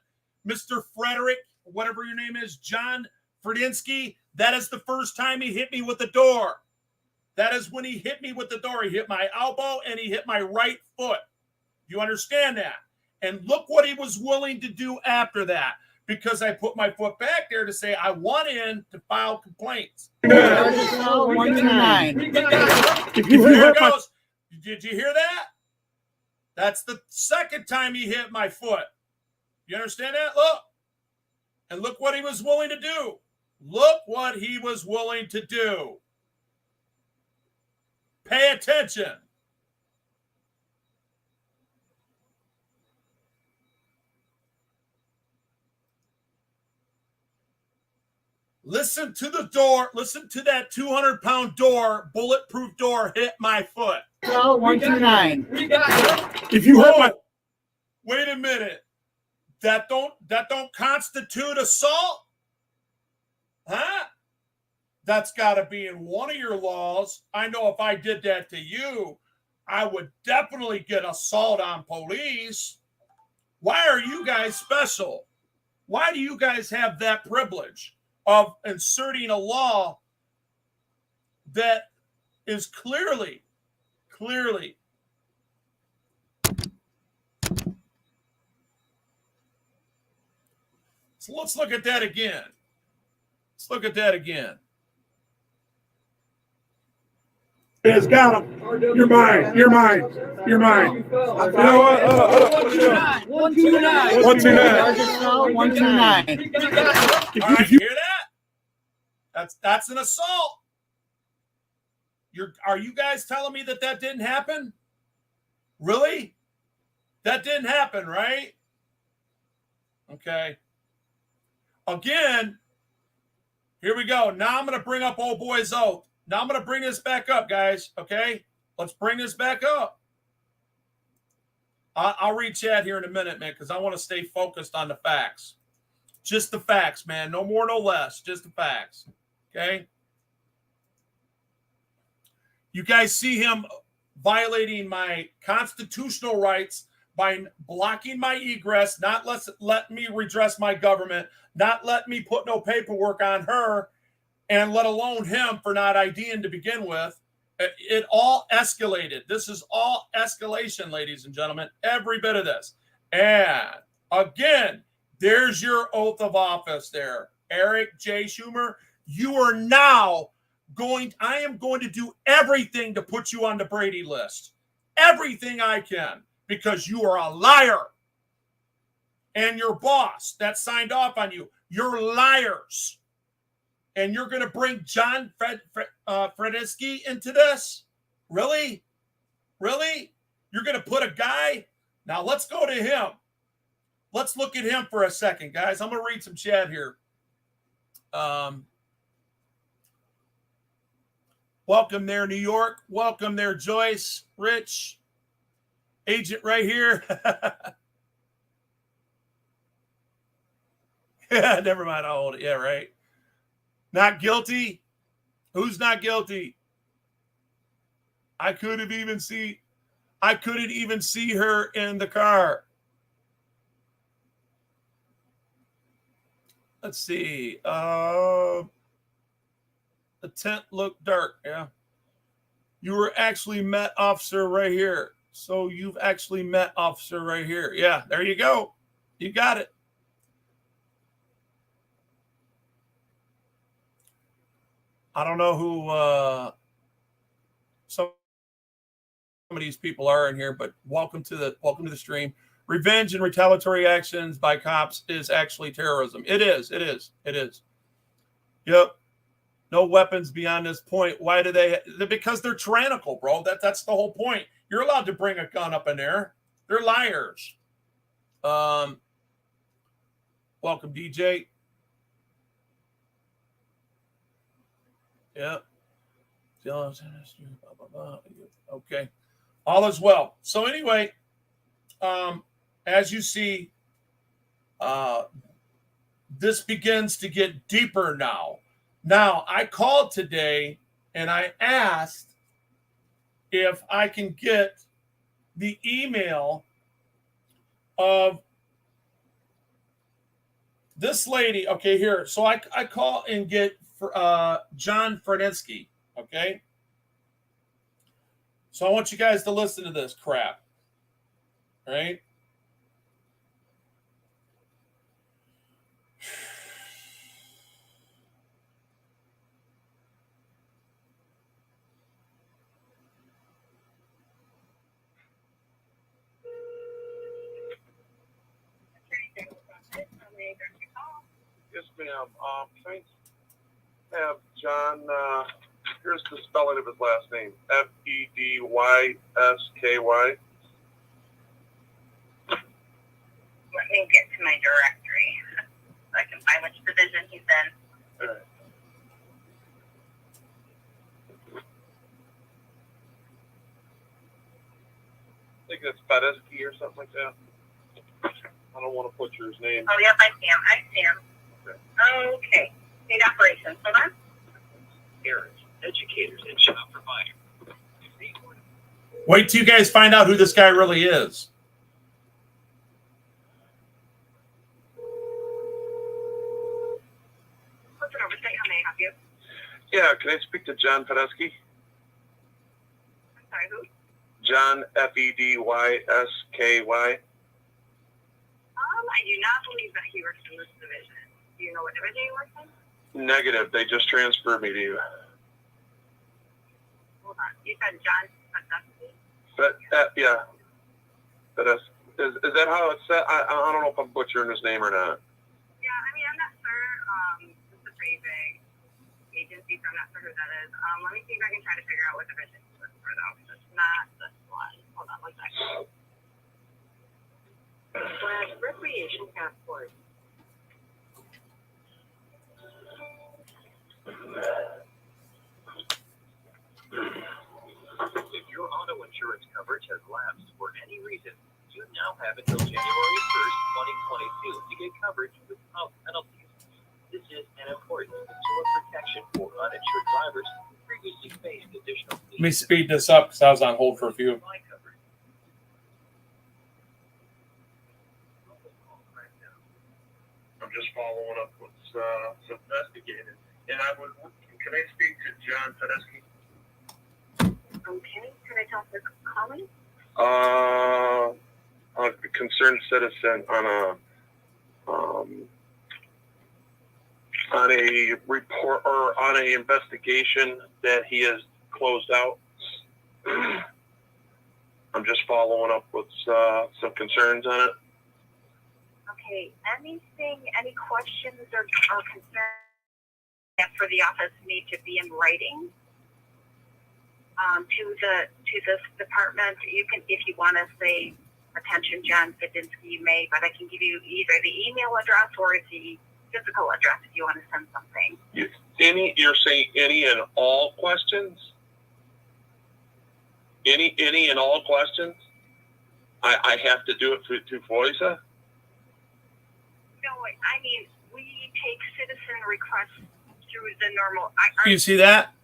Mr. Frederick, whatever your name is, John Fredinsky, that is the first time he hit me with the door. That is when he hit me with the door. He hit my elbow and he hit my right foot. You understand that? And look what he was willing to do after that, because I put my foot back there to say I want in to file complaints. 129. There it goes. Did you hear that? That's the second time he hit my foot. You understand that? Look, And look what he was willing to do. Look what he was willing to do. Pay attention. Listen to the door. Listen to that 200-pound door, bulletproof door hit my foot. Well, 129. If you hurt my, Wait a minute. That don't constitute assault? Huh? That's got to be in one of your laws. I know if I did that to you, I would definitely get assault on police. Why are you guys special? Why do you guys have that privilege of inserting a law that is clearly. So let's look at that again. has got him. You're mine. You know what? 129. 129. 129. All right, hear that? That's an assault. Are you guys telling me that didn't happen? Really? That didn't happen, right? Okay. Again, here we go. Now I'm going to bring up old boy's oath. Now I'm going to bring this back up, guys. Okay? Let's bring this back up. I'll read chat here in a minute, man, because I want to stay focused on the facts. Just the facts, man. No more, no less. Just the facts. Okay? You guys see him violating my constitutional rights by blocking my egress, not let me redress my government, not let me put no paperwork on her, and let alone him for not IDing to begin with. It all escalated. This is all escalation, ladies and gentlemen. Every bit of this. And again, there's your oath of office there. Eric J. Schumer, you are now I am going to do everything to put you on the Brady list. Everything I can, because you are a liar. And your boss that signed off on you, you're liars. And you're going to bring John Fredesky into this? Really? Really? You're going to put a guy? Now let's go to him. Let's look at him for a second, guys. I'm going to read some chat here. Welcome there, New York. Welcome there, Joyce, Rich, agent right here. Yeah, never mind. I'll hold it. Yeah, right. Not guilty? Who's not guilty? I couldn't even see her in the car. Let's see. The tent looked dark. Yeah. You were actually met officer right here. So you've actually met officer right here. Yeah, there you go. You got it. I don't know who some of these people are in here, but welcome to the stream. Revenge and retaliatory actions by cops is actually terrorism. It is. Yep. No weapons beyond this point. Why do they? Because they're tyrannical, bro. That's the whole point. You're allowed to bring a gun up in there. They're liars. Welcome, DJ. Yeah. Okay. All is well. So anyway, as you see, this begins to get deeper now. Now, I called today and I asked if I can get the email of this lady. Okay, here. So I call and get John Fredesky. Okay. So I want you guys to listen to this crap. Right? Yes, ma'am. Can I have John, here's the spelling of his last name. Fedysky. Let me get to my directory so I can find which division he's in. All right. I think that's Fedysky or something like that. I don't want to butcher his name. Oh, yep, I see him. Okay. State operations. Hold on. Parents, educators, and job providers. Wait till you guys find out who this guy really is. What's an oversight? How may I help you? Yeah, can I speak to John Fedysky? I'm sorry, who? John, Fedysky. I do not believe that he works in this division. Do you know what division he works in? Negative. They just transferred me to you. Hold on. You said John Fedysky? Yeah. Is that how it's said? I don't know if I'm butchering his name or not. Yeah, I mean, I'm not sure. It's a pretty big agency, so I'm not sure who that is. Let me see if I can try to figure out what division he works for, though. It's not this one. Hold on one second. Recreation passport. If your auto insurance coverage has lapsed for any reason, you now have until January 1st, 2022 to get coverage without penalties. This is an important consumer protection for uninsured drivers who previously faced additional fees. Let me speed this up because I was on hold for a few. I'm just following up with some investigated. And can I speak to John Fedysky? Okay. Can I tell who's calling? A concerned citizen on a report or on an investigation that he has closed out. I'm just following up with some concerns on it. Okay. Any questions or concerns for the office need to be in writing to this department? You can, if you want to say, attention John Fedysky, you may, but I can give you either the email address or the physical address if you want to send something. You're saying any and all questions? Any and all questions? I have to do it through FOISA? No, I mean, we take citizen requests through the normal. You see that?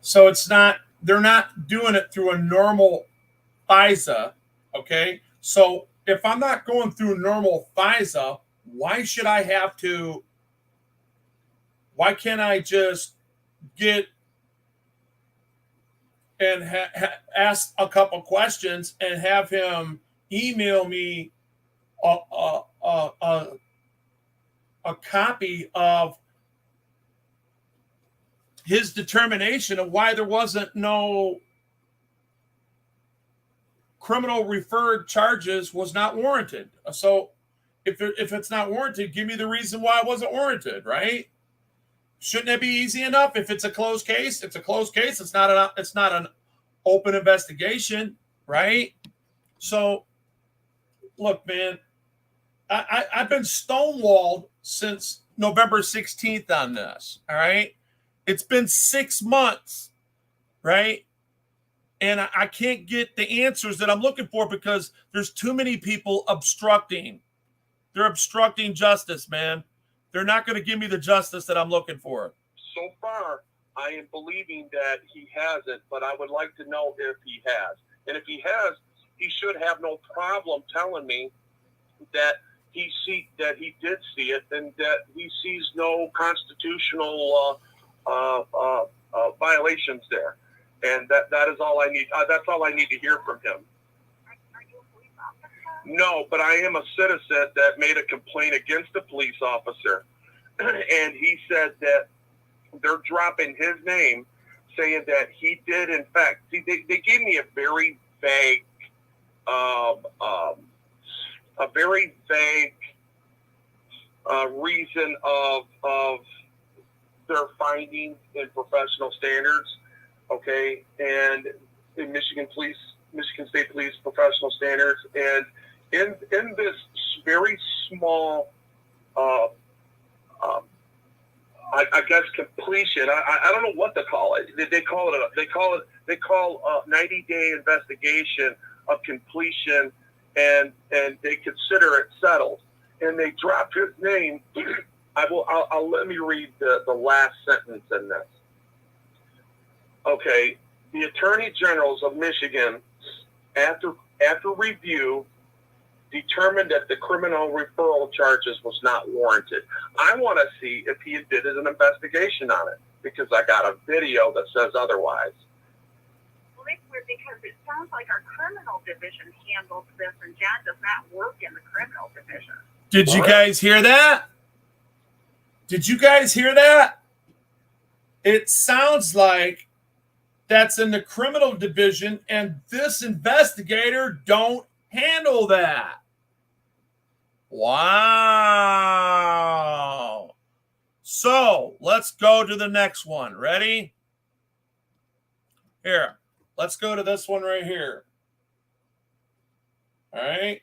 So it's not, they're not doing it through a normal FISA, okay? So if I'm not going through normal FISA, why can't I just get and ask a couple questions and have him email me a copy of his determination of why there wasn't no criminal referred charges was not warranted. So if it's not warranted, give me the reason why it wasn't warranted, right? Shouldn't that be easy enough? If it's a closed case, it's a closed case. It's not an open investigation, right? So look, man, I've been stonewalled since November 16th on this. All right. It's been 6 months, right? And I can't get the answers that I'm looking for because there's too many people obstructing. They're obstructing justice, man. They're not going to give me the justice that I'm looking for. So far, I am believing that he hasn't, but I would like to know if he has. And if he has, he should have no problem telling me that he did see it and that he sees no constitutional violations there. And that is all I need. That's all I need to hear from him. Are you a police officer? No, but I am a citizen that made a complaint against a police officer. And he said that they're dropping his name, saying that he did, in fact, see, they gave me a very vague, reason of their findings in professional standards, okay, and in Michigan State Police professional standards, and in this very small, I guess completion. I don't know what to call it. They call 90-day investigation of completion, and they consider it settled. And they dropped his name. I'll let me read the last sentence in this. Okay, the Attorney Generals of Michigan, after review, determined that the criminal referral charges was not warranted. I want to see if he did an investigation on it, because I got a video that says otherwise. Well, it's weird because it sounds like our criminal division handles this, and John does not work in the criminal division. Did you guys hear that? Did you guys hear that? It sounds like that's in the criminal division, and this investigator don't handle that. Wow. So let's go to the next one. Ready? Here. Let's go to this one right here. All right.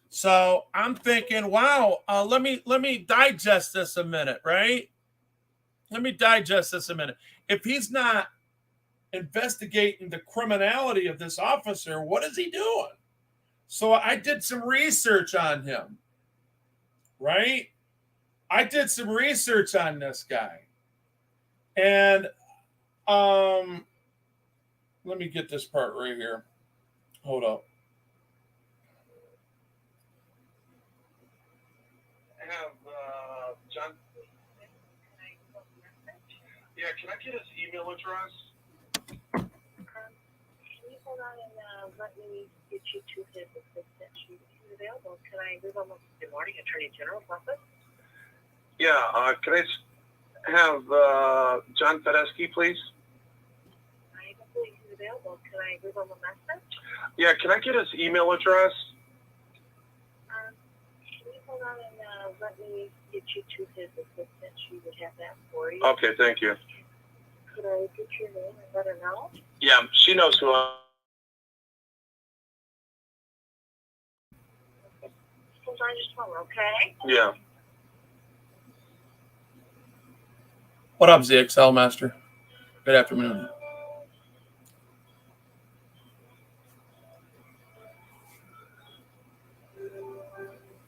So I'm thinking, wow, let me digest this a minute, right? Let me digest this a minute. If he's not investigating the criminality of this officer, what is he doing? So I did some research on him, right? I did some research on this guy. And let me get this part right here. Hold up. I have John. Yeah, can I get his email address? Can you hold on and let me get you to his assistant? She's available. Can I move on? Good morning, Attorney General's office. Yeah, can I have John Fedesky, please? I don't believe he's available. Can I move on the message? Yeah, can I get his email address? Can you hold on and let me get you to his assistant? She would have that for you. Okay, thank you. Could I get your name and let her know? Yeah, she knows who I am. Hold on just a moment, okay? Yeah. What up, ZXL Master? Good afternoon.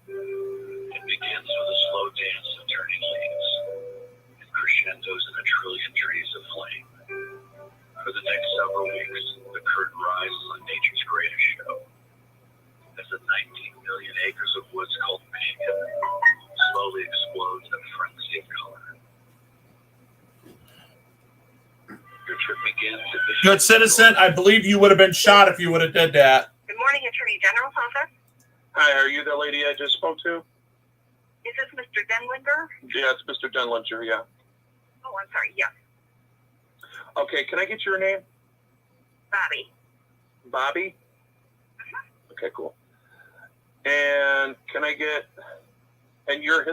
It begins with a slow dance of turning leaves. It crescendos in a trillion trees of flame. For the next several weeks, the curtain rises on nature's greatest show. As the 19 million acres of woods called Michigan slowly explodes in a frenzy of color. Your trip begins at the Good citizen, I believe you would have been shot if you would have did that. Good morning, Attorney General's office. Hi, are you the lady I just spoke to? Is this Mr. Denlinger? Yeah, it's Mr. Denlinger, yeah. Oh, I'm sorry, yes. Okay, can I get your name? Bobby. Bobby? Okay, cool. And can I get, and you're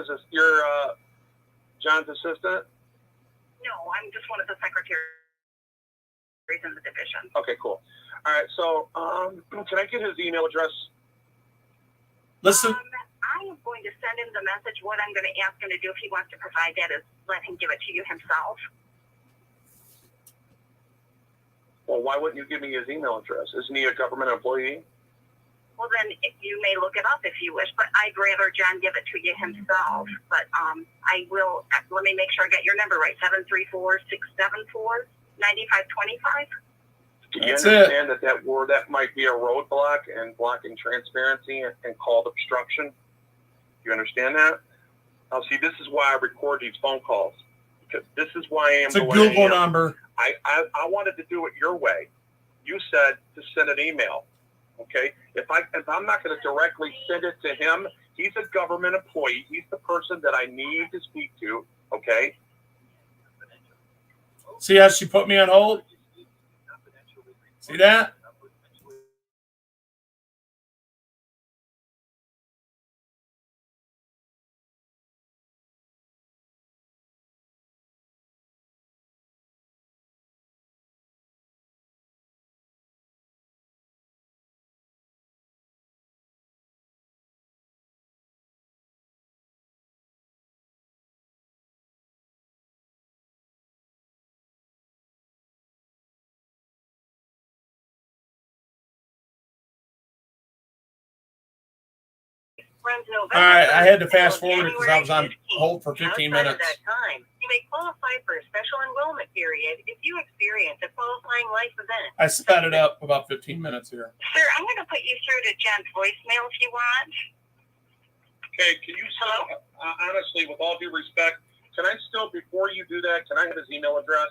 John's assistant? No, I'm just one of the secretaries in the division. Okay, cool. All right, so can I get his email address? Listen. I am going to send him the message. What I'm going to ask him to do, if he wants to provide that, is let him give it to you himself. Well, why wouldn't you give me his email address? Isn't he a government employee? Well, then you may look it up if you wish, but I'd rather John give it to you himself. But I will, let me make sure I get your number right, 734-674-9525. Do you That's understand that might be a roadblock and blocking transparency and called obstruction? You understand that? Now, see, this is why I record these phone calls. Because this is why I am It's a the way I Google am. number. I wanted to do it your way. You said to send an email. Okay? If I'm not going to directly send it to him, he's a government employee. He's the person that I need to speak to. Okay? See how she put me on hold? See that? runs November. All right, I had to fast until forward because I was on January 15th. hold for 15 Outside minutes. of that time, you may qualify for a special enrollment period if you experience a qualifying life event. I sped it up about 15 minutes here. Sir, I'm going to put you through to Jen's voicemail if you want. Okay, can you still, honestly, with all due respect, can I still, before you do that, can I have his email address?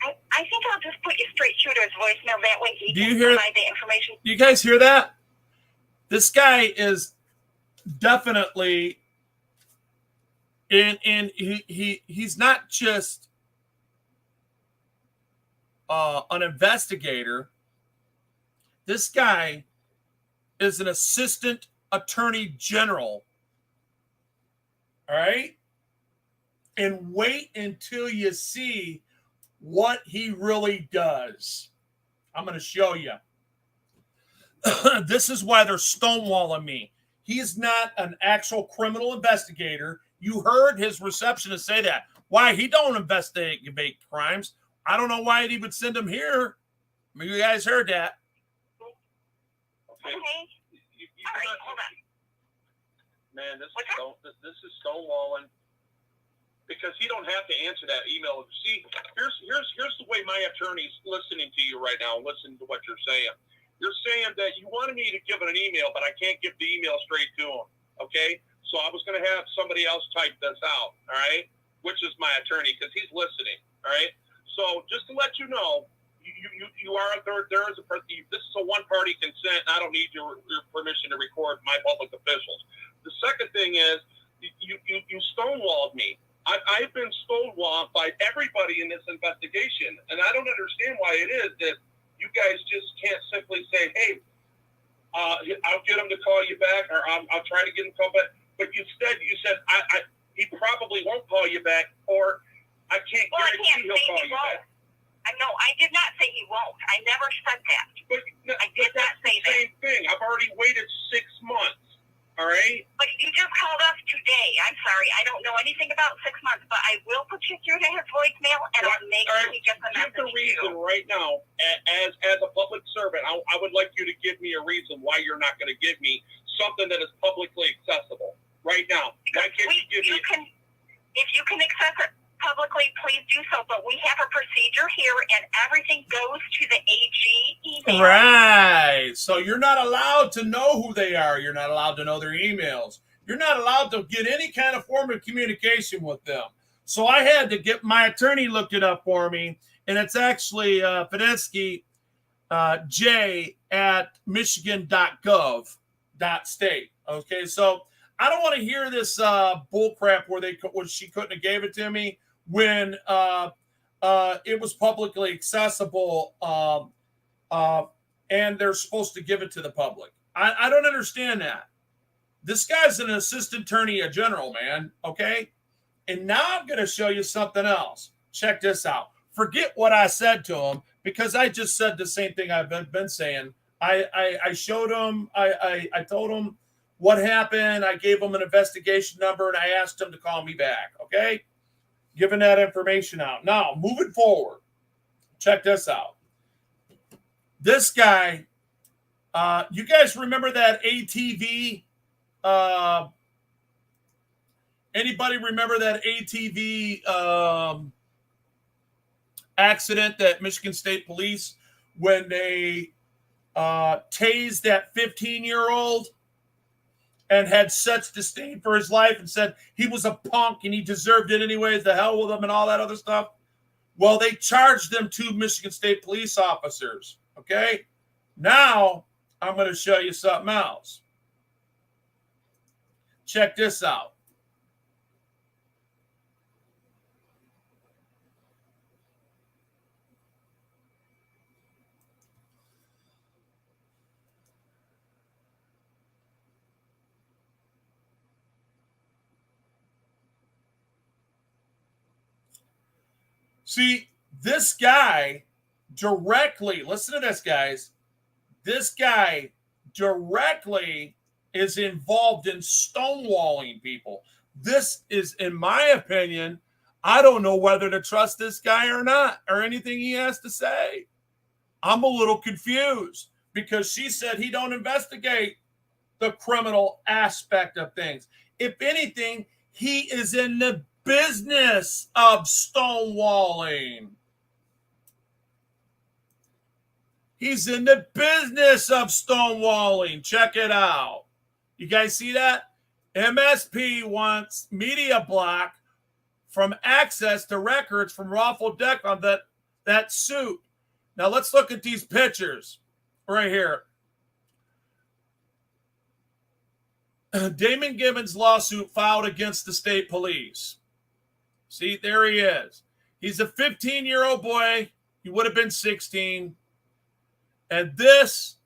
I think I'll just put you straight through to his voicemail. That way he Do can you hear- provide the information. Do you guys hear that? This guy is definitely he's not just an investigator. This guy is an assistant attorney general. All right? And wait until you see what he really does. I'm going to show you. This is why they're stonewalling me. He's not an actual criminal investigator. You heard his receptionist say that. Why? He don't investigate crimes. I don't know why he would send him here. I mean, you guys heard that. Okay. You All right, hold on. Man, this is stonewalling. Because he don't have to answer that email. See, here's the way my attorney's listening to you right now. Listen to what you're saying. You're saying that you wanted me to give an email, but I can't give the email straight to him. Okay? So I was going to have somebody else type this out. All right? Which is my attorney, because he's listening. All right? So just to let you know, you are a third. There is this is a one-party consent. I don't need your permission to record my public officials. The second thing is you stonewalled me. I've been stonewalled by everybody in this investigation, and I don't understand why it is that you guys just can't simply say, "Hey, I'll get him to call you back," or "I'll try to get him to call back." But instead, you said, "He probably won't call you back," or "I can't guarantee he'll call you back." No, I did not say he won't. I never said that. But I did not say that. Same thing. I've already waited 6 months. All right. But you just called us today. I'm sorry. I don't know anything about 6 months, but I will put you through to his voicemail, and I'll make sure he gets a message Give the reason right now, as a public servant, I would like you to give me a reason why you're not going to give me something that is publicly accessible right now. Why can't you give me? If you can access it publicly, please do so. But we have a procedure here, and everything goes to the AG email. Right. So you're not allowed to know who they are. You're not allowed to know their emails. You're not allowed to get any kind of form of communication with them. So I had to get my attorney looked it up for me, and it's actually Fedesky J at michigan.gov.state. Okay, so I don't want to hear this bull crap where she couldn't have gave it to me when it was publicly accessible, and they're supposed to give it to the public. I don't understand that. This guy's an assistant attorney general, man. Okay, and now I'm going to show you something else. Check this out. Forget what I said to him, because I just said the same thing I've been saying. I showed him. I told him what happened. I gave him an investigation number, and I asked him to call me back. Okay, giving that information out. Now, moving forward, check this out. This guy, you guys remember that ATV? Anybody remember that ATV accident that Michigan State Police, when they tased that 15-year-old and had such disdain for his life and said he was a punk and he deserved it anyways, the hell with him and all that other stuff? Well, they charged them 2 Michigan State police officers. Okay? Now, I'm going to show you something else. Check this out. See, this guy directly, listen to this, guys. This guy directly is involved in stonewalling people. This is, in my opinion, I don't know whether to trust this guy or not, or anything he has to say. I'm a little confused because she said he don't investigate. the criminal aspect of things. If anything, he is in the business of stonewalling. He's in the business of stonewalling. Check it out. You guys see that? MSP wants media block from access to records from wrongful death on that suit. Now let's look at these pictures right here. Damon Gibbons' lawsuit filed against the state police. See, there he is. He's a 15-year-old boy. He would have been 16. And this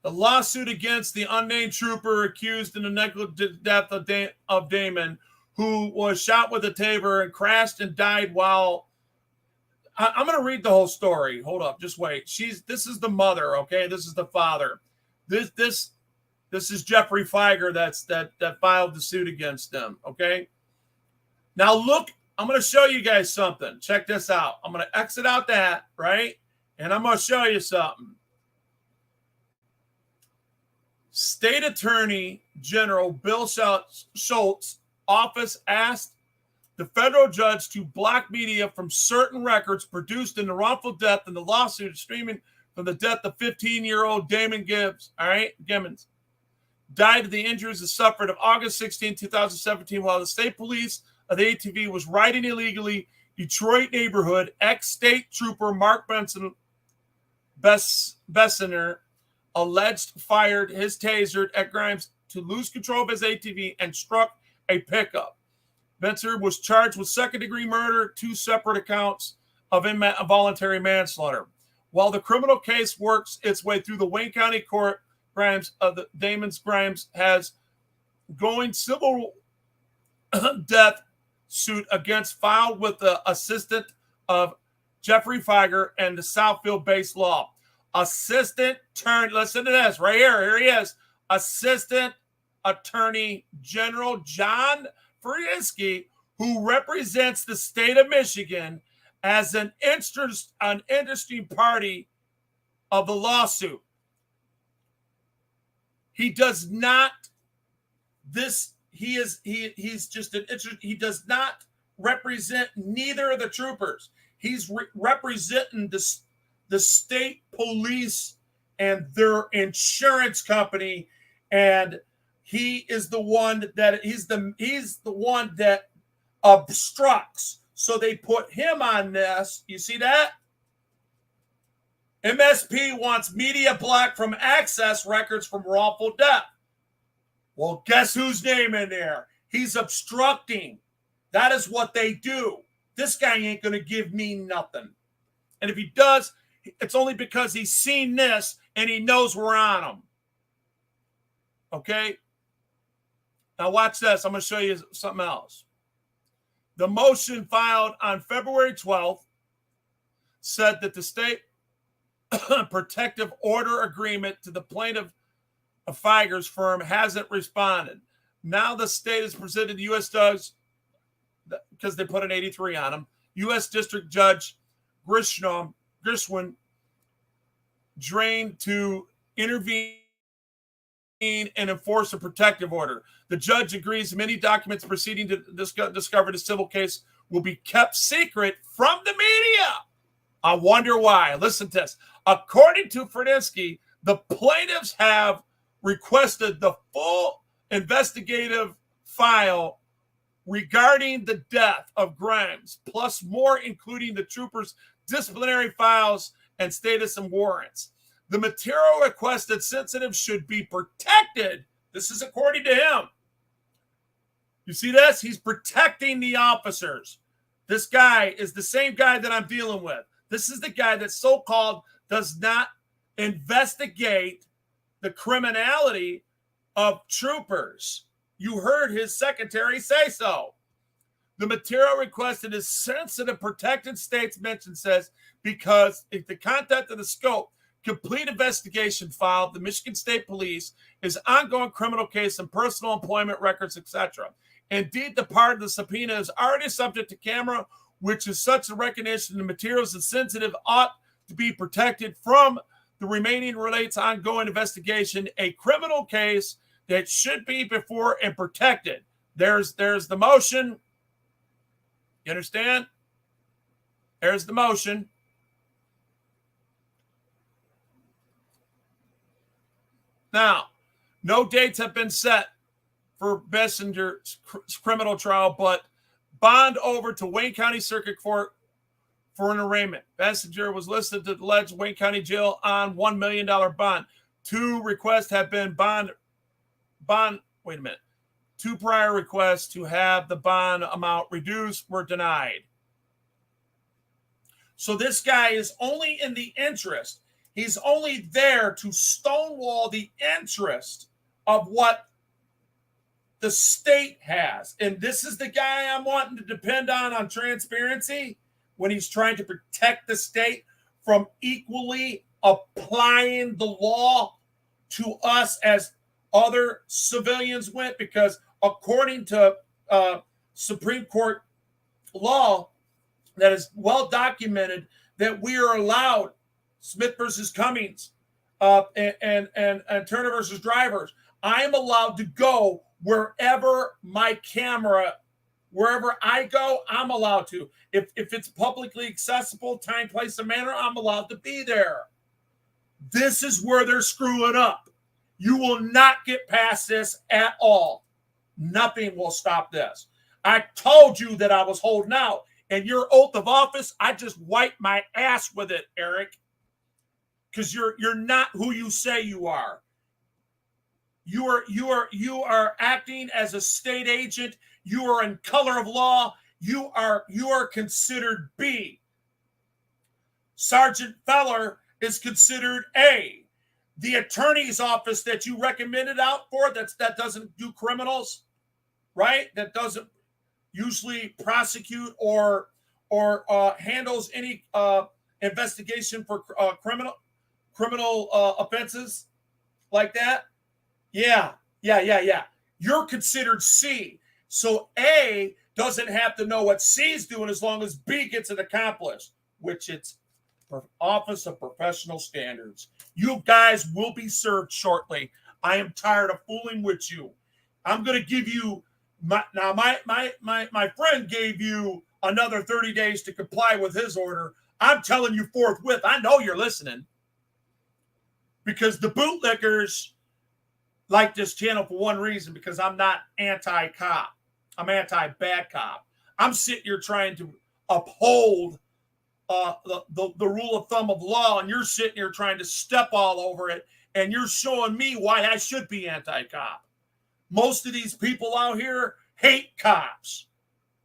the lawsuit against the unnamed trooper accused in the negligent death of Damon, who was shot with a taser and crashed and died while. I'm going to read the whole story. Hold up, just wait. This is the mother, okay? This is the father. This is Jeffrey Feiger that filed the suit against them, okay? Now look, I'm going to show you guys something. Check this out. I'm going to exit out that, right? And I'm going to show you something. State Attorney General Bill Schultz's office asked the federal judge to block media from certain records produced in the wrongful death in the lawsuit streaming from the death of 15-year-old Damon Gibbons. Died of the injuries he suffered on August 16, 2017, while the state police of the ATV was riding illegally Detroit neighborhood. Ex-state trooper Mark Bessener alleged fired his taser at Grimes to lose control of his ATV and struck a pickup. Bessener was charged with second-degree murder, 2 separate accounts of involuntary manslaughter. While the criminal case works its way through the Wayne County Court, Damon's Grimes has going civil death suit against filed with the assistant of Jeffrey Feiger and the Southfield-based law. Listen to this right here. Here he is. Assistant Attorney General John Friesky, who represents the state of Michigan as an interesting party of the lawsuit. He does not. He's just an interest. He does not represent neither of the troopers. He's representing the state police and their insurance company, and he is the one that he's the one that obstructs. So they put him on this. You see that? MSP wants media block from access records from wrongful death. Well, guess whose name in there? He's obstructing. That is what they do. This guy ain't going to give me nothing. And if he does, it's only because he's seen this and he knows we're on him. Okay? Now watch this. I'm going to show you something else. The motion filed on February 12th said that the state protective order agreement to the plaintiff of Feiger's firm hasn't responded. Now the state has presented the U.S. judge, because they put an 83 on him, U.S. District Judge Grishwin drained to intervene and enforce a protective order. The judge agrees many documents proceeding to discover the civil case will be kept secret from the media. I wonder why. Listen to this. According to Friesky, the plaintiffs have requested the full investigative file regarding the death of Grimes, plus more, including the troopers' disciplinary files and status and warrants. The material requested sensitive should be protected. This is according to him. You see this? He's protecting the officers. This guy is the same guy that I'm dealing with. This is the guy that so-called does not investigate the criminality of troopers. You heard his secretary say so. The material requested is sensitive, protected states mentioned, says, because if the content of the scope, complete investigation file of the Michigan State Police is ongoing criminal case and personal employment records, etc. Indeed, the part of the subpoena is already subject to camera, which is such a recognition the materials is sensitive ought to be protected from the remaining relates ongoing investigation, a criminal case that should be before and protected. There's the motion. You understand? There's the motion. Now, no dates have been set for Bessinger's criminal trial, but bond over to Wayne County Circuit Court for an arraignment. Bessinger was listed to the alleged Wayne County Jail on $1 million bond. 2 requests have been wait a minute. 2 prior requests to have the bond amount reduced were denied. So this guy is only in the interest. He's only there to stonewall the interest of what the state has. And this is the guy I'm wanting to depend on transparency when he's trying to protect the state from equally applying the law to us as other civilians went, because according to Supreme Court law that is well documented, that we are allowed, Smith versus Cummings and Turner versus Drivers, I am allowed to go wherever my camera, wherever I go, I'm allowed to. If it's publicly accessible, time, place, and manner, I'm allowed to be there. This is where they're screwing up. You will not get past this at all. Nothing will stop this. I told you that I was holding out, and your oath of office, I just wiped my ass with it, Eric, because you're not who you say you are. You are acting as a state agent. You are in color of law. You are considered B. Sergeant Feller is considered A. The attorney's office that you recommended out for, that doesn't do criminals, right? That doesn't usually prosecute or handles any investigation for criminal offenses like that. Yeah. You're considered C. So A doesn't have to know what C is doing as long as B gets it accomplished, which it's Office of Professional Standards. You guys will be served shortly. I am tired of fooling with you. I'm going to give you my friend gave you another 30 days to comply with his order. I'm telling you forthwith. I know you're listening, because the bootlickers like this channel for one reason, because I'm not anti-cop. I'm anti-bad cop. I'm sitting here trying to uphold the rule of thumb of law, and you're sitting here trying to step all over it, and you're showing me why I should be anti-cop. Most of these people out here hate cops.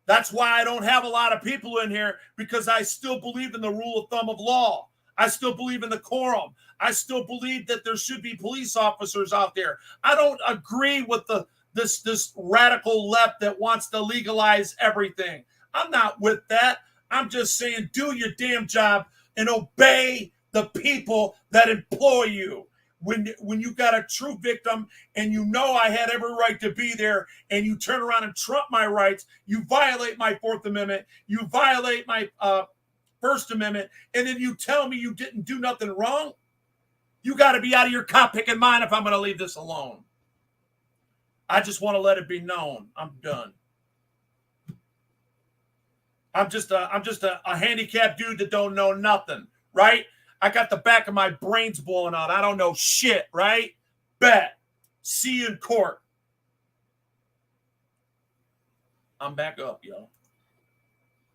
That's why I don't have a lot of people in here, because I still believe in the rule of thumb of law. I still believe in the quorum. I still believe that there should be police officers out there. I don't agree with this radical left that wants to legalize everything. I'm not with that. I'm just saying, do your damn job and obey the people that employ you. When you got a true victim and you know I had every right to be there, and you turn around and trump my rights, you violate my Fourth Amendment, you violate my First Amendment, and then you tell me you didn't do nothing wrong, you got to be out of your cop picking mind if I'm going to leave this alone. I just want to let it be known. I'm done. I'm just a handicapped dude that don't know nothing, right? I got the back of my brains blowing out. I don't know shit, right? Bet. See you in court. I'm back up, yo.